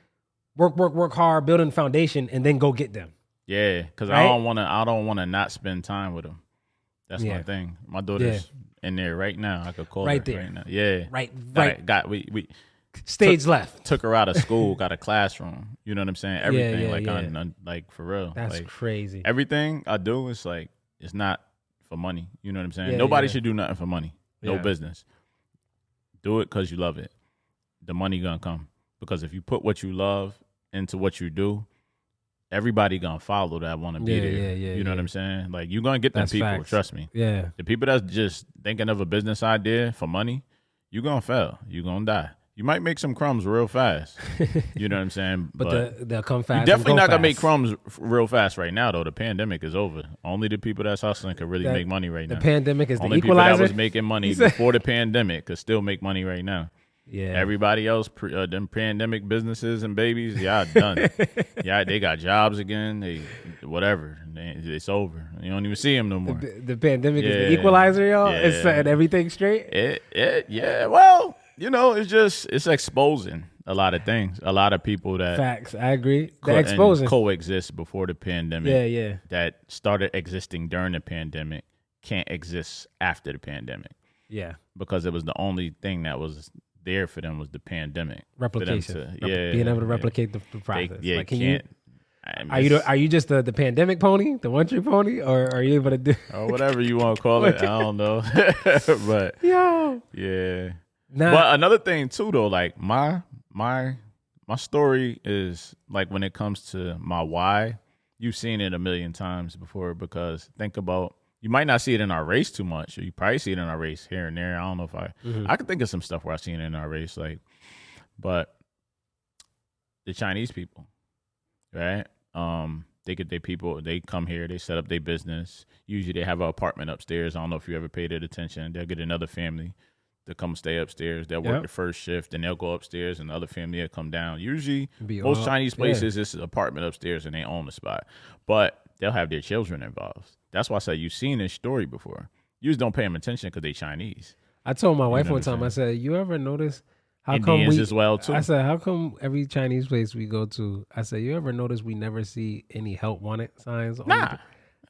work hard, building a foundation, and then go get them. Yeah, because Right? I don't wanna not spend time with them. That's my thing. My daughter's in there right now. I could call Right her there. right now. Yeah. Right. We Stage left. took her out of school, got a classroom. You know what I'm saying? Everything, yeah. like for real. That's like, crazy. everything I do is like, it's not for money. You know what I'm saying? Yeah, Nobody yeah. should do nothing for money. No Yeah. business. Do it because you love it. The money gonna come. Because if you put what you love into what you do, everybody gonna follow that, want to be there. You know what I'm saying? Like, you're gonna get them That's people. facts. Trust me. Yeah. The people that's just thinking of a business idea for money, you're gonna fail. You're gonna die. You might make some crumbs real fast. You know what I'm saying? But they'll come fast. you're definitely and go not gonna make fast. crumbs real fast right now, though. The pandemic is over. Only the people that's hustling can really make money right The now. pandemic is Only the people that equalizer. was making money before the pandemic could still make money right now. Yeah. Everybody else, them pandemic businesses and babies, done. They got jobs again. They whatever. It's over. You don't even see them no more. The pandemic is the equalizer, y'all. Yeah. It's setting everything straight. Yeah. Well, it's exposing a lot of things. A lot of people that Facts. I agree. The exposing. coexist before the pandemic. Yeah. That started existing during the pandemic can't exist after the pandemic. Yeah. Because it was the only thing that was there for them was the pandemic. Replication. Being Being able to replicate the process. They can can't. Are you just the pandemic pony, the one-trick pony, or are you able to do or whatever you want to call it? I don't know. But yo? yeah. Nah. But another thing too, though, like my story is like, when it comes to my why, you've seen it a million times before. Because think about, you might not see it in our race too much, or you probably see it in our race here and there. I don't know if I could think of some stuff where I've seen it in our race, like, but the Chinese people, right? They get their people, they come here, they set up their business. Usually they have an apartment upstairs. I don't know if you ever paid it attention. They'll get another family to come stay upstairs. They'll work the first shift, and they'll go upstairs, and the other family will come down. Usually, most Chinese places, it's an apartment upstairs, and they own the spot. But they'll have their children involved. That's why I say you've seen this story before. You just don't pay them attention because they Chinese. I told my wife one time, I said, you ever notice how Indians come we, as well, too. I said, how come every Chinese place we go to, I said, you ever notice we never see any help wanted signs? Nah.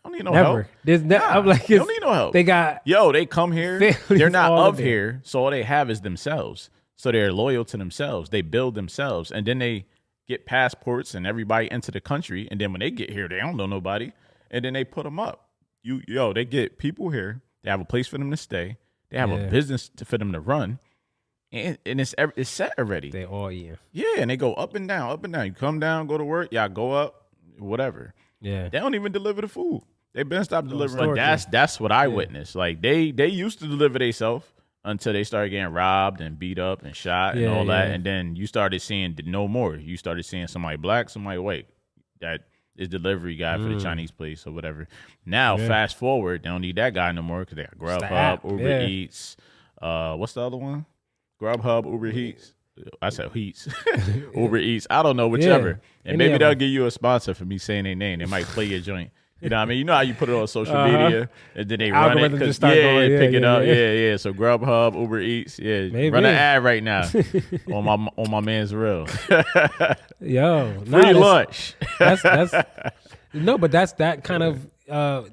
I don't need no Never. help. There's I'm like, they don't need no help. They got they come here. families They're not all of there. here, so all they have is themselves. So they're loyal to themselves. They build themselves, and then they get passports and everybody into the country. And then when they get here, they don't know nobody, and then they put them up. They get people here. They have a place for them to stay. They have a business for them to run, and it's set already. They all yeah. Yeah, and they go up and down, up and down. You come down, go to work. Y'all go up, whatever. Yeah. They don't even deliver the food. They've been stopped delivering. store That's what I witnessed. Like they used to deliver themselves until they started getting robbed and beat up and shot and all that. And then you started seeing no more. You started seeing somebody black, somebody white. That is delivery guy for the Chinese place or whatever. Now, fast forward, they don't need that guy no more because they got Grubhub, Uber Eats. What's the other one? Grubhub, Uber Eats. I said Heats. Uber Eats. I don't know, whichever. And maybe they'll give you a sponsor for me saying their name. They might play your joint. You know what I mean? You know how you put it on social media and then they run it because pick it up. Yeah. So Grubhub, Uber Eats, run an ad right now on my man's reel. Free lunch. That's no, but that's that kind of.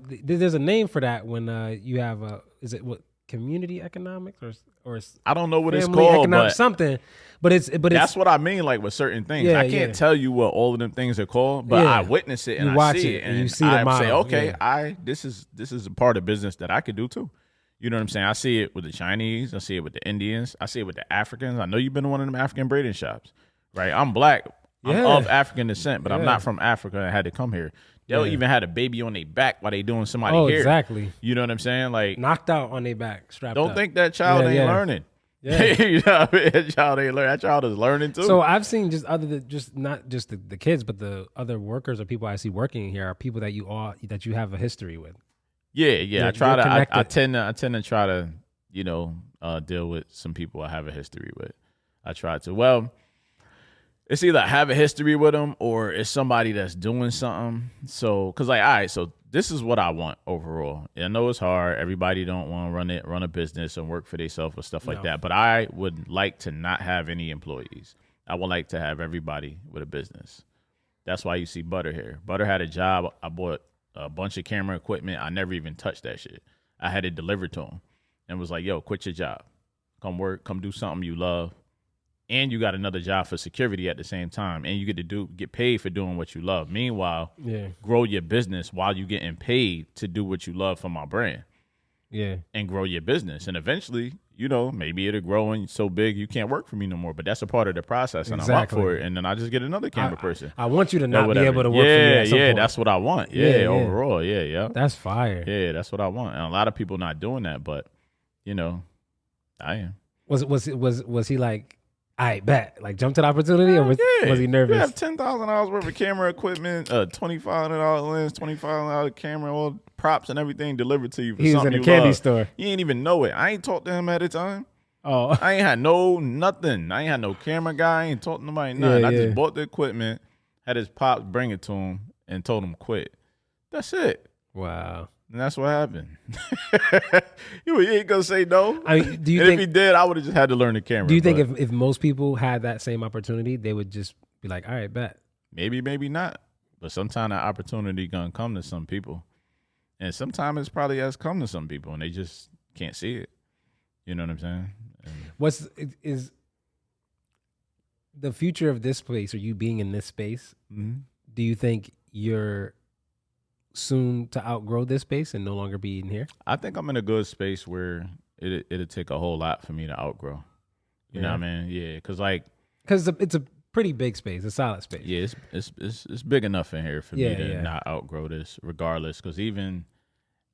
There's a name for that when you have is it what community economics or I don't know what it's called, but something. But that's what I mean. Like with certain things, I can't tell you what all of them things are called, but I witness it and I see it, and you see the model. Say, okay, this is a part of business that I could do too. You know what I'm saying? I see it with the Chinese, I see it with the Indians, I see it with the Africans. I know you've been to one of them African braiding shops, right? I'm black. I'm of African descent, but I'm not from Africa. I had to come here. They'll even had a baby on their back while they doing somebody here. Exactly. You know what I'm saying? Like knocked out on their back, strapped don't up. think that child ain't learning. Yeah. You know what I mean? That child ain't learn. That child is learning too. So I've seen just other than just not just the kids, but the other workers or people I see working here are people that you have a history with. Yeah. I tend to try to, deal with some people I have a history with. I try to. Well, it's either I have a history with them or it's somebody that's doing something. So, cause like, all right, so this is what I want overall. And I know it's hard. Everybody don't want to run a business and work for themselves or stuff like that. But I would like to not have any employees. I would like to have everybody with a business. That's why you see Butter here. Butter had a job. I bought a bunch of camera equipment. I never even touched that shit. I had it delivered to him and was like, yo, quit your job. Come work, come do something you love. And you got another job for security at the same time. And you get paid for doing what you love. Meanwhile, grow your business while you getting paid to do what you love for my brand. Yeah. And grow your business. And eventually, maybe it'll grow and so big you can't work for me no more. But that's a part of the process. And I'm up for it. And then I just get another camera person. I want you to not be able to work for me at some point. That's what I want. Yeah, overall. Yeah. That's fire. Yeah, that's what I want. And a lot of people not doing that, but I am. Was he like, I bet, like jump to the opportunity, or was he nervous? You have $10,000 worth of camera equipment, $2,500 lens, $2,500 camera, all props and everything delivered to you. For he was in a candy store. You ain't even know it. I ain't talked to him at the time. Oh, I ain't had nothing. I ain't had no camera guy. I ain't talked to nobody. Nothing. I just bought the equipment, had his pops bring it to him, and told him quit. That's it. Wow. And that's what happened. You ain't gonna say no. I mean, do you think if he did, I would have just had to learn the camera. Do you think if most people had that same opportunity, they would just be like, all right, bet. Maybe not. But sometimes that opportunity gonna come to some people. And sometimes it's probably has come to some people and they just can't see it. You know what I'm saying? Is the future of this space, or you being in this space, do you think you're soon to outgrow this space and no longer be in here? I think I'm in a good space where it'll take a whole lot for me to outgrow. You know what I mean? Yeah, because it's a pretty big space, a solid space. Yeah, it's big enough in here for me to not outgrow this, regardless. Because even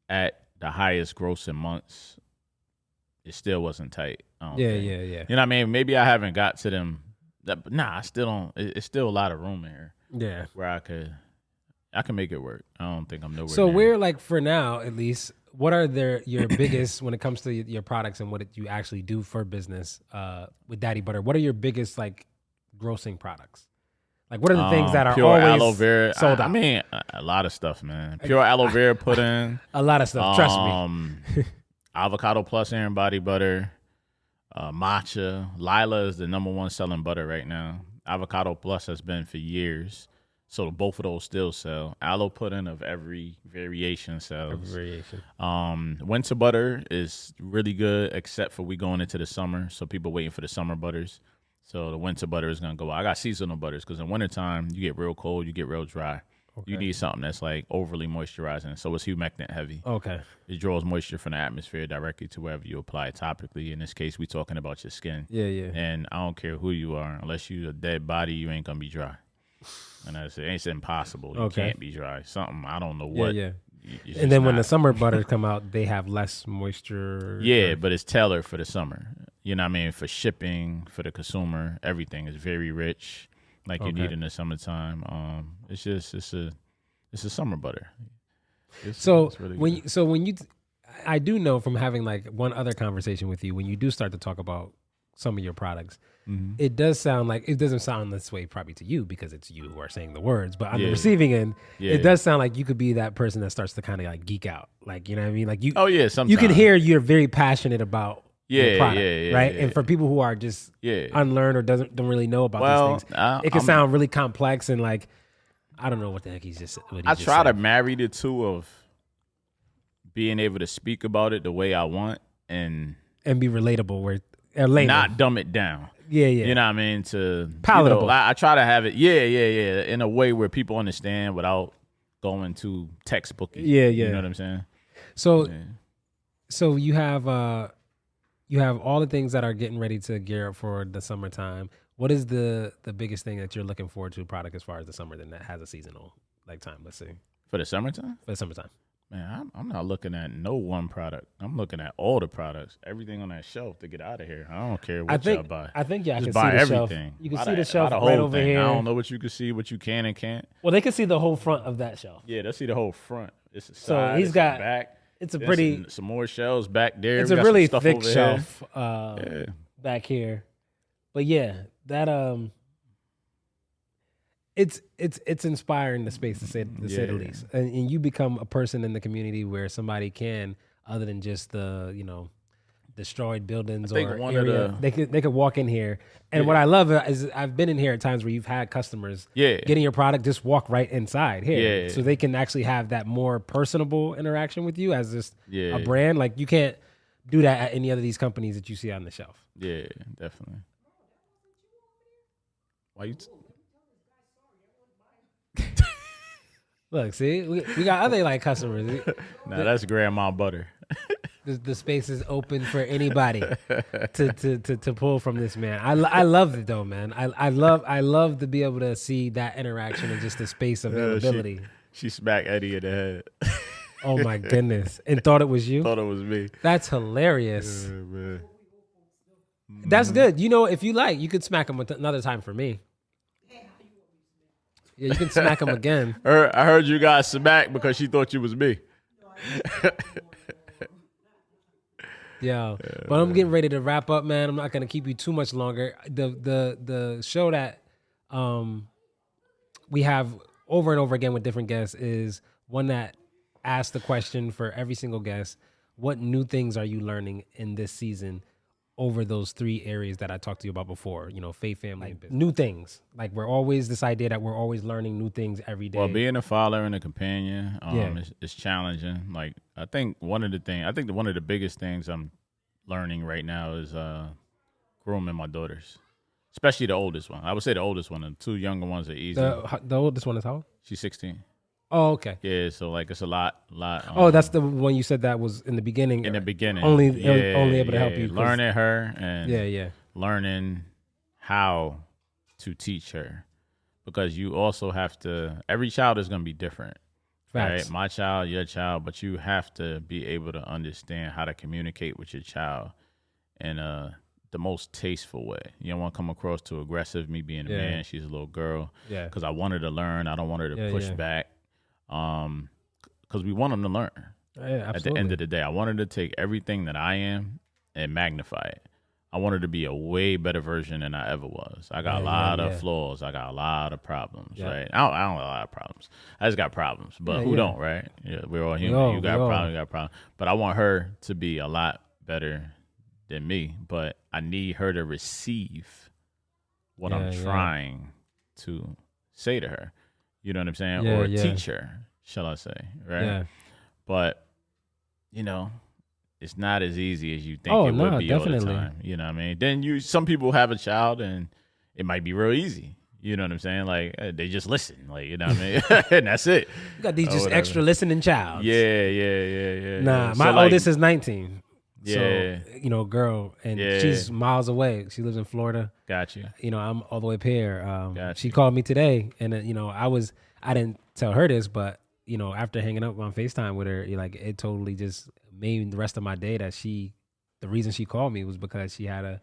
at the highest grossing months, it still wasn't tight. Yeah. You know what I mean? Maybe I haven't got to them. I still don't. It's still a lot of room in here. Yeah, where I can make it work. I don't think I'm nowhere. So we're like, for now at least, what are your biggest, when it comes to your products and what you actually do for business with Daddy Butter, what are your biggest like grossing products? Like what are the things that are pure always aloe vera sold out? I mean, a lot of stuff, man. Pure aloe vera pudding. A lot of stuff, trust me. Avocado plus air and body butter. Matcha. Lila is the number one selling butter right now. Avocado plus has been for years. So both of those still sell. Aloe pudding of every variation sells. Winter butter is really good, except for we going into the summer. So people waiting for the summer butters. So the winter butter is going to go out. I got seasonal butters because in wintertime, you get real cold, you get real dry. Okay. You need something that's like overly moisturizing. So it's humectant heavy. Okay. It draws moisture from the atmosphere directly to wherever you apply it topically. In this case, we talking about your skin. Yeah. And I don't care who you are. Unless you a dead body, you ain't going to be dry. And it's impossible. You can't be dry. Something, I don't know what. Yeah. And then when the summer butters come out, they have less moisture. Yeah, but it's tailored for the summer. You know what I mean? For shipping, for the consumer, everything is very rich, like you need in the summertime. It's a summer butter. It's really good. I do know from having like one other conversation with you, when you do start to talk about some of your products, it does sound like, it doesn't sound this way probably to you because it's you who are saying the words, but on the receiving end, it does sound like you could be that person that starts to kind of like geek out. Like, you know what I mean? Like sometimes. You can hear you're very passionate about your product, right? Yeah. And for people who are just unlearned or don't really know about these things, it can sound really complex and like, I don't know what the heck he's just what he I just try said. to marry the two of being able to speak about it the way I want and be relatable, not dumb it down. Yeah. You know what I mean? To palatable. I try to have it, in a way where people understand without going too textbooky. Yeah. You know what I'm saying? So you have all the things that are getting ready to gear up for the summertime. What is the biggest thing that you're looking forward to product as far as the summer that has a seasonal like time? Let's see. For the summertime? For the summertime. Man, I'm not looking at no one product. I'm looking at all the products, everything on that shelf to get out of here. I don't care what y'all buy. I think I just can buy see the everything. Shelf. You can buy see the, the shelf buy the right whole over thing. here. I don't know what you can see, what you can and can't. Well, they can see the whole front of that shelf. Yeah, they'll see the whole front. It's a side. So he's it's got a back. It's a pretty some more shelves back there. It's we a got really some stuff thick over shelf yeah. back here. But yeah, that it's inspiring the space to say the least, and you become a person in the community where somebody can, other than just the destroyed buildings or area, they could walk in here. And what I love is I've been in here at times where you've had customers getting your product, just walk right inside here, so they can actually have that more personable interaction with you as just a brand. Like you can't do that at any other of these companies that you see on the shelf. Yeah, definitely. Why you? Look, see, we got other like customers. Nah, that's grandma butter. The space is open for anybody to pull from this man. I love it though, man. I love to be able to see that interaction and just the space availability. She smacked Eddie in the head. Oh my goodness! And thought it was you. Thought it was me. That's hilarious. Man. That's good. You know, if you like, you could smack him another time for me. Yeah, you can smack him again. I heard you got smacked because she thought you was me. Yeah, but I'm getting ready to wrap up, man. I'm not gonna keep you too much longer. The show that we have over and over again with different guests is one that asks the question for every single guest: what new things are you learning in this season over those 3 areas that I talked to you about before? You know, faith, family, and business. New things. Like we're always this idea that we're always learning new things every day. Well, being a father and a companion, it's challenging. Like I think one of the biggest things I'm learning right now is grooming my daughters, especially the oldest one. I would say the oldest one. And 2 younger ones are easy. The oldest one is how old? She's 16. Oh, okay. Yeah, so like it's a lot. That's the one you said that was in the beginning. In the beginning, only able to help you. Learning her and learning how to teach her, because you also have to. Every child is going to be different. Facts. Right, my child, your child, but you have to be able to understand how to communicate with your child in the most tasteful way. You don't want to come across too aggressive. Me being a man, she's a little girl. Yeah, because I want her to learn. I don't want her to push back. Because we want them to learn. Yeah, at the end of the day, I want her to take everything that I am and magnify it. I want her to be a way better version than I ever was. I got a lot of flaws. I got a lot of problems, right? I don't have a lot of problems. I just got problems, but who don't, right? Yeah, we're all human. You got problems, you got problems. But I want her to be a lot better than me, but I need her to receive what I'm trying to say to her. You know what I'm saying? Or teach her, shall I say, right? Yeah. But, you know, it's not as easy as you think it would be all the time. You know what I mean? Then some people have a child and it might be real easy. You know what I'm saying? Like, they just listen. Like, you know what I mean? And that's it. You got these just extra listening childs. Yeah. Nah, my oldest is 19. So, you know, girl, and she's miles away. She lives in Florida. Got you. You know, I'm all the way up here. She called me today, and you know, I didn't tell her this, but you know, after hanging up on FaceTime with her, like it totally just made the rest of my day that the reason she called me was because she had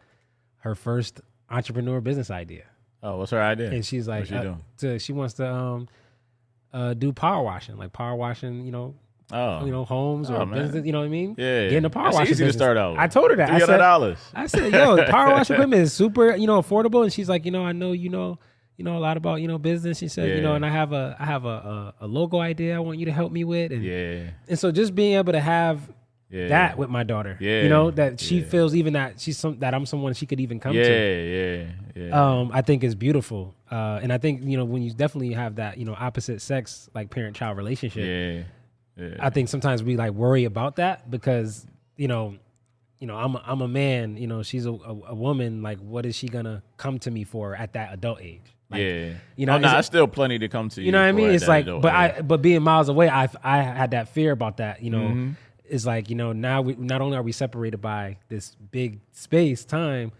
her first entrepreneur business idea. Oh, what's her idea? And she's like, she wants to do power washing, you know. Oh, you know, homes or business, you know what I mean? Yeah. Getting a power wash. Easy to start out with. I told her that. $300. I said, yo, the power wash equipment is super, you know, affordable. And she's like, you know, I know, you know a lot about, you know, business. She said, you know, and I have a logo idea I want you to help me with. And, and so just being able to have that with my daughter, you know, that she feels even that that I'm someone she could even come to. I think is beautiful. And I think, you know, when you definitely have that, you know, opposite sex, like parent-child relationship, I think sometimes we like worry about that because, you know, I'm a man, you know, she's a woman. Like, what is she gonna come to me for at that adult age? Like, you know, I still plenty to come to you. You know what I mean? It's like, but being miles away, I had that fear about that. You know, it's like, you know, now not only are we separated by this big space time,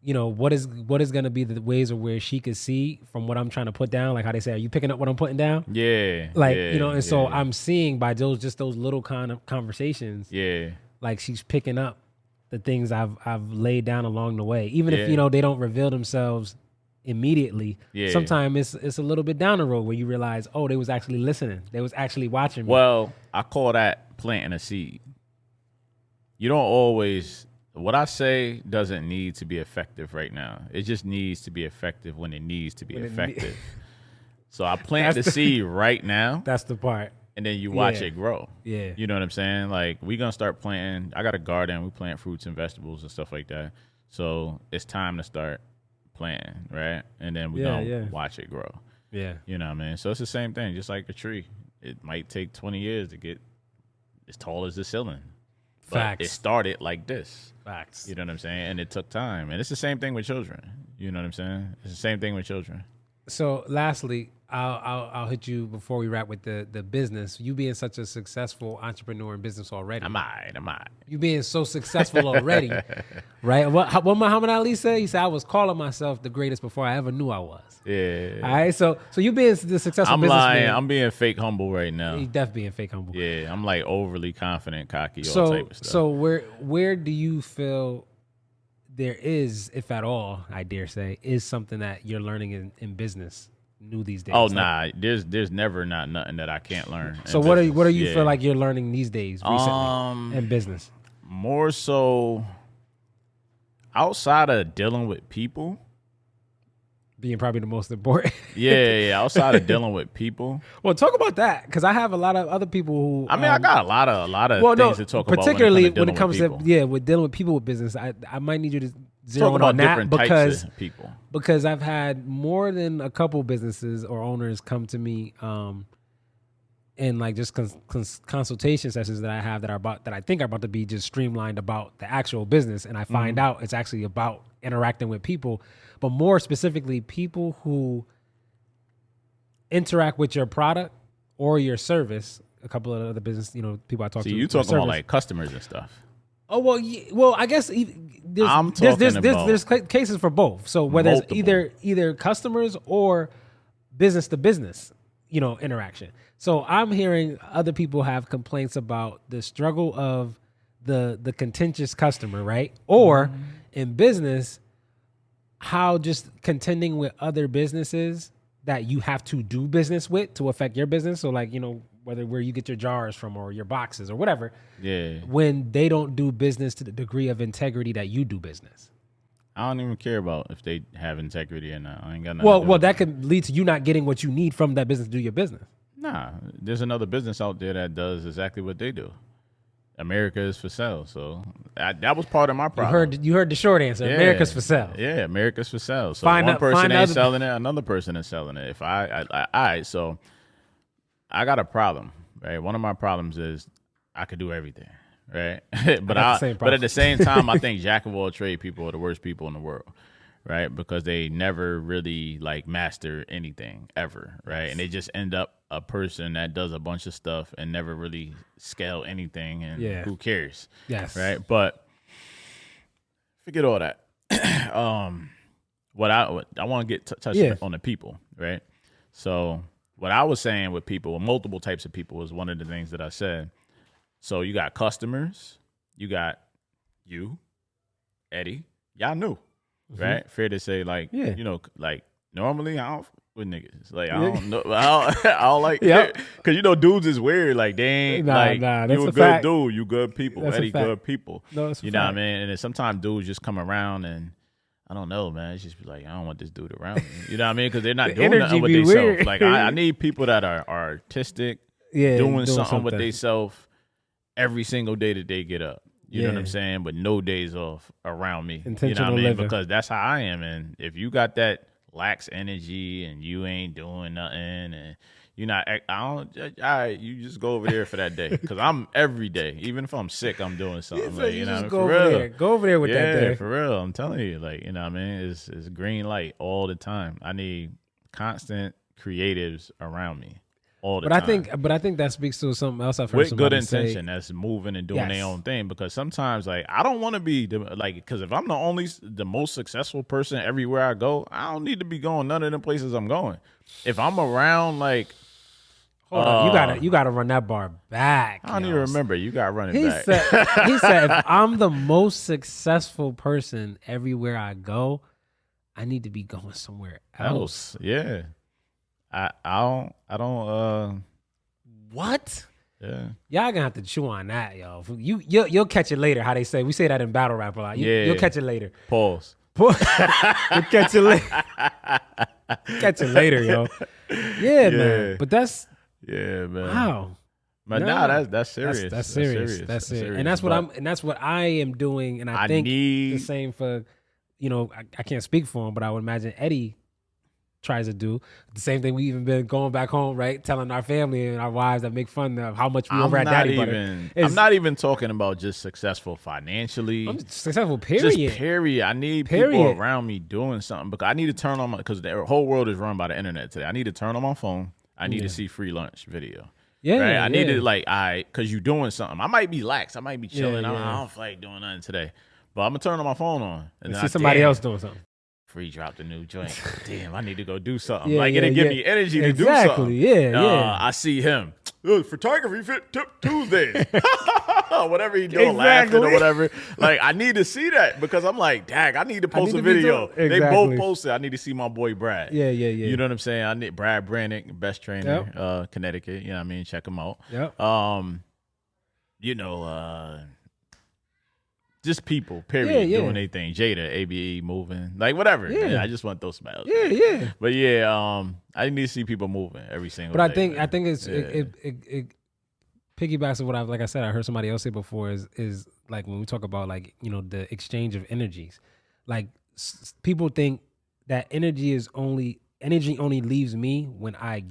you know, what is going to be the ways of where she could see from what I'm trying to put down, like how they say, are you picking up what I'm putting down? Yeah. Like, yeah, you know, and so yeah. I'm seeing by those little kind of conversations, Yeah. like she's picking up the things I've laid down along the way, even if, Yeah. you know, they don't reveal themselves immediately. Yeah. Sometimes it's a little bit down the road where you realize, oh, they was actually listening. They was actually watching me. Well, I call that planting a seed. You don't always, what I say doesn't need to be effective right now. It just needs to be effective when it needs to be effective. So I plant the seed right now. That's the part. And then you watch it grow. Yeah. You know what I'm saying? Like, we're going to start planting. I got a garden. We plant fruits and vegetables and stuff like that. So it's time to start planting, right? And then we're going to watch it grow. Yeah. You know what I mean? So it's the same thing, just like a tree. It might take 20 years to get as tall as the ceiling. Facts. But it started like this. Facts. You know what I'm saying? And it took time. And it's the same thing with children. You know what I'm saying? It's the same thing with children. So lastly, I'll hit you before we wrap with the business. You being such a successful entrepreneur in business already. I'm all right. You being so successful already, right? What Muhammad Ali said? He said, I was calling myself the greatest before I ever knew I was. Yeah. All right. So you being the successful I'm businessman. lying. I'm being fake humble right now. You definitely being fake humble. Yeah. I'm like overly confident, cocky, all type of stuff. So where do you feel there is, if at all, I dare say, is something that you're learning in business new these days? Oh, nah. There's never not nothing that I can't learn. So what do you feel like you're learning these days recently in business? More so outside of dealing with people. Being probably the most important. Yeah. Outside of dealing with people. Well, talk about that, because I have a lot of other people who. I mean, I got a lot of things to talk about. Particularly when it comes to with dealing with people with business. I might need you to zero in on that because types of people. Because I've had more than a couple businesses or owners come to me, and like just consultation sessions that I have that I think are about to be just streamlined about the actual business, and I find out it's actually about interacting with people, but more specifically people who interact with your product or your service. A couple of other business, people I talk to. So you talking about like customers and stuff. Oh well, I guess there's cases for both. So whether it's either customers or business to business, interaction. So I'm hearing other people have complaints about the struggle of the contentious customer, right? Or in business, how just contending with other businesses that you have to do business with to affect your business. So like, where you get your jars from or your boxes or whatever. Yeah. When they don't do business to the degree of integrity that you do business. I don't even care about if they have integrity or not. I ain't got nothing. Well, that could lead to you not getting what you need from that business to do your business. Nah, there's another business out there that does exactly what they do. America is for sale. So that was part of my problem. You heard the short answer. Yeah. America's for sale. Yeah, America's for sale. So one person ain't selling it, another person is selling it. All right, so I got a problem, right? One of my problems is I could do everything, right? but at the same time, I think jack of all trade people are the worst people in the world, right? Because they never really like master anything ever, right? Yes. And they just end up a person that does a bunch of stuff and never really scale anything, and who cares? Yes, right. But forget all that. What I want to get touched on the people, right? So what I was saying with people, multiple types of people, was one of the things that I said. So you got customers, you got you, Eddie, y'all new, right? Fair to say, like, like normally I don't with niggas. Like, I don't know. I don't like it. Because, dudes is weird. Like, they ain't, you a good dude. You good people. That's Eddie good people. No, that's you know what I mean? And then sometimes dudes just come around and, I don't know, man. It's just be like, I don't want this dude around me. You know what I mean? Because they're not doing nothing with themselves. Like, I need people that are artistic, doing something with themselves every single day that they get up. You know what I'm saying? But no days off around me. Intentional you know what I mean? living. Because that's how I am. And if you got that lax energy and you ain't doing nothing and you're not, all right, you just go over there for that day. Because I'm every day. Even if I'm sick, I'm doing something. Like, you know, go over there. Go over there with that day. Yeah, for real. I'm telling you, like, you know what I mean? It's green light all the time. I need constant creatives around me. all the But time. I think that speaks to something else I've heard With good somebody intention, say. that's moving and doing Yes. their own thing. Because sometimes, like, I don't want to be because if I'm the most successful person everywhere I go, I don't need to be going none of the places I'm going. If I'm around, like, Hold on, you gotta run that bar back. I don't even remember. You got to run it He back. said, if I'm the most successful person everywhere I go, I need to be going somewhere else. Yeah. I don't. What? Yeah. Y'all gonna have to chew on that, yo. You'll catch it later. How they say, we say that in battle rap a lot. You'll catch it later. Pause. You'll catch it later. Catch it later, yo. Yeah, man. But that's man. wow. But that's serious. That's serious. That's serious. And that's what I am doing. And I think the same for, I can't speak for him, but I would imagine Eddie tries to do the same thing. We even been going back home, right? Telling our family and our wives that make fun of how much we over at Daddy Butter. I'm not even talking about just successful financially. I'm successful, period. Just period. I need people around me doing something because I need to turn on because the whole world is run by the internet today. I need to turn on my phone. I need to see free lunch video. Yeah, right? I need to because you're doing something. I might be lax. I might be chilling. Yeah. I don't feel like doing nothing today. But I'm going to turn on my phone on. And see somebody else doing something. Free dropped a new joint. Damn, I need to go do something. It'll give me energy to do something. Yeah. I see him. Photography Fit Tip Tuesdays. Whatever he doing, laughing or whatever. Like, I need to see that because I'm like, dang, I need to post a video. They both posted. I need to see my boy Brad. Yeah. You know what I'm saying? I need Brad Brannick, best trainer, Connecticut. You know what I mean? Check him out. Yep. Just people, period, doing their thing. Jada, ABE, moving, like whatever. Yeah, I just want those smiles. Yeah. But I need to see people moving every single day. But I think it piggybacks on what like I said, I heard somebody else say before is like when we talk about like, the exchange of energies, like people think that energy only leaves me when I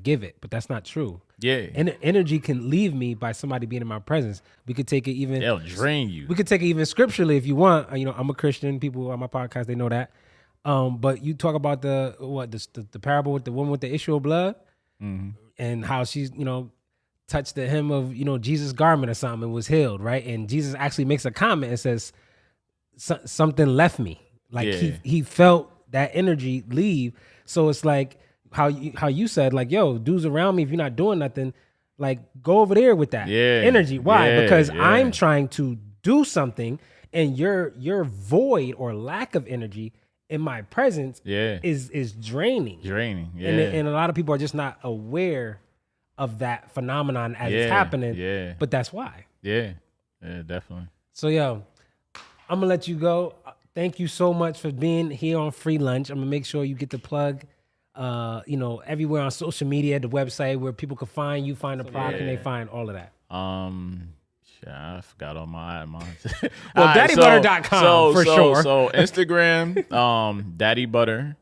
give it, but that's not true. Yeah. Energy can leave me by somebody being in my presence. We could take it even. They'll drain you. We could take it even scripturally if you want. I'm a Christian. People on my podcast, they know that. But you talk about the parable with the woman with the issue of blood, and how she's touched the hem of Jesus' garment or something and was healed, right? And Jesus actually makes a comment and says something left me. Like he felt that energy leave. So it's like how you said, like, yo, dudes around me, if you're not doing nothing, like, go over there with that energy. Why? Because I'm trying to do something, and your void or lack of energy in my presence is draining. And a lot of people are just not aware of that phenomenon as it's happening. But that's why. Yeah, definitely. So, yo, I'm gonna let you go. Thank you so much for being here on Free Lunch. I'm gonna make sure you get the plug, everywhere on social media, the website where people can find you, find the product, and they find all of that. I forgot all my well, daddybutter.com for sure. So Instagram, Daddy Butter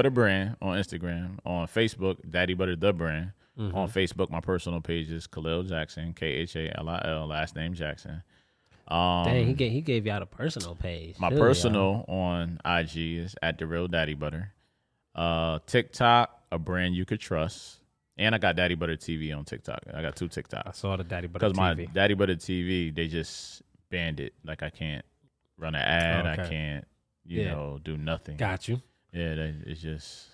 Brand on Instagram. On Facebook, Daddy Butter the Brand. On Facebook, my personal page is Khalil Jackson, KHALIL, last name Jackson. Dang, he gave y'all a personal page. My personal on IG is @TheRealDaddyButter. TikTok, a brand you could trust. And I got Daddy Butter TV on TikTok. I got 2 TikToks. I saw the Daddy Butter TV. Because my Daddy Butter TV, they just banned it. Like, I can't run an ad. I can't, do nothing. Got you. Yeah, it's just...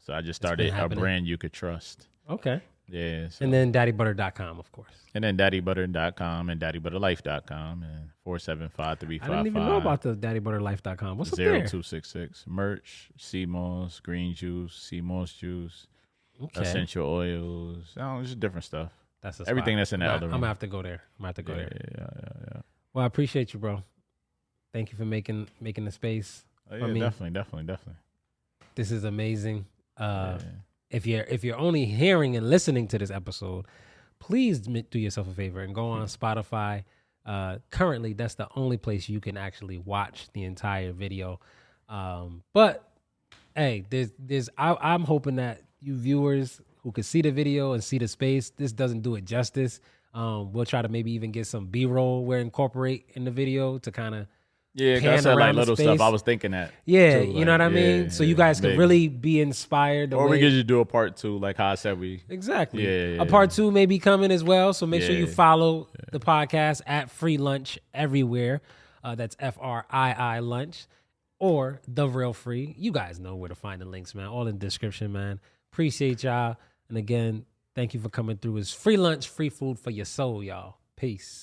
So I just started a brand you could trust. Okay. Yeah. So. And then daddybutter.com, of course. And then daddybutter.com and daddybutterlife.com and 475-3555. I didn't even know about the daddybutterlife.com. What's up there? 0266. Merch, sea moss, green juice, sea moss juice, essential oils. Just different stuff. That's everything that's in that other room. I'm going to have to go there. Yeah. Well, I appreciate you, bro. Thank you for making the space. Oh, yeah, definitely. This is amazing. If you're only hearing and listening to this episode, please do yourself a favor and go on Spotify. Currently, that's the only place you can actually watch the entire video. But hey, I'm hoping that you viewers who can see the video and see the space, this doesn't do it justice. We'll try to maybe even get some B-roll we'll incorporate in the video to kind of Yeah, 'cause I pan said like around the little space. stuff. I was thinking that. Yeah, too, you know what I like, mean? So you yeah, guys can maybe. really be inspired. Or we could just do a part 2, like how I said we. Exactly. Yeah. A part 2 may be coming as well. So make sure you Yeah. follow the podcast at Free Lunch everywhere. That's FRII Lunch or The Real Free. You guys know where to find the links, man. All in the description, man. Appreciate y'all. And again, thank you for coming through. It's free lunch, free food for your soul, y'all. Peace.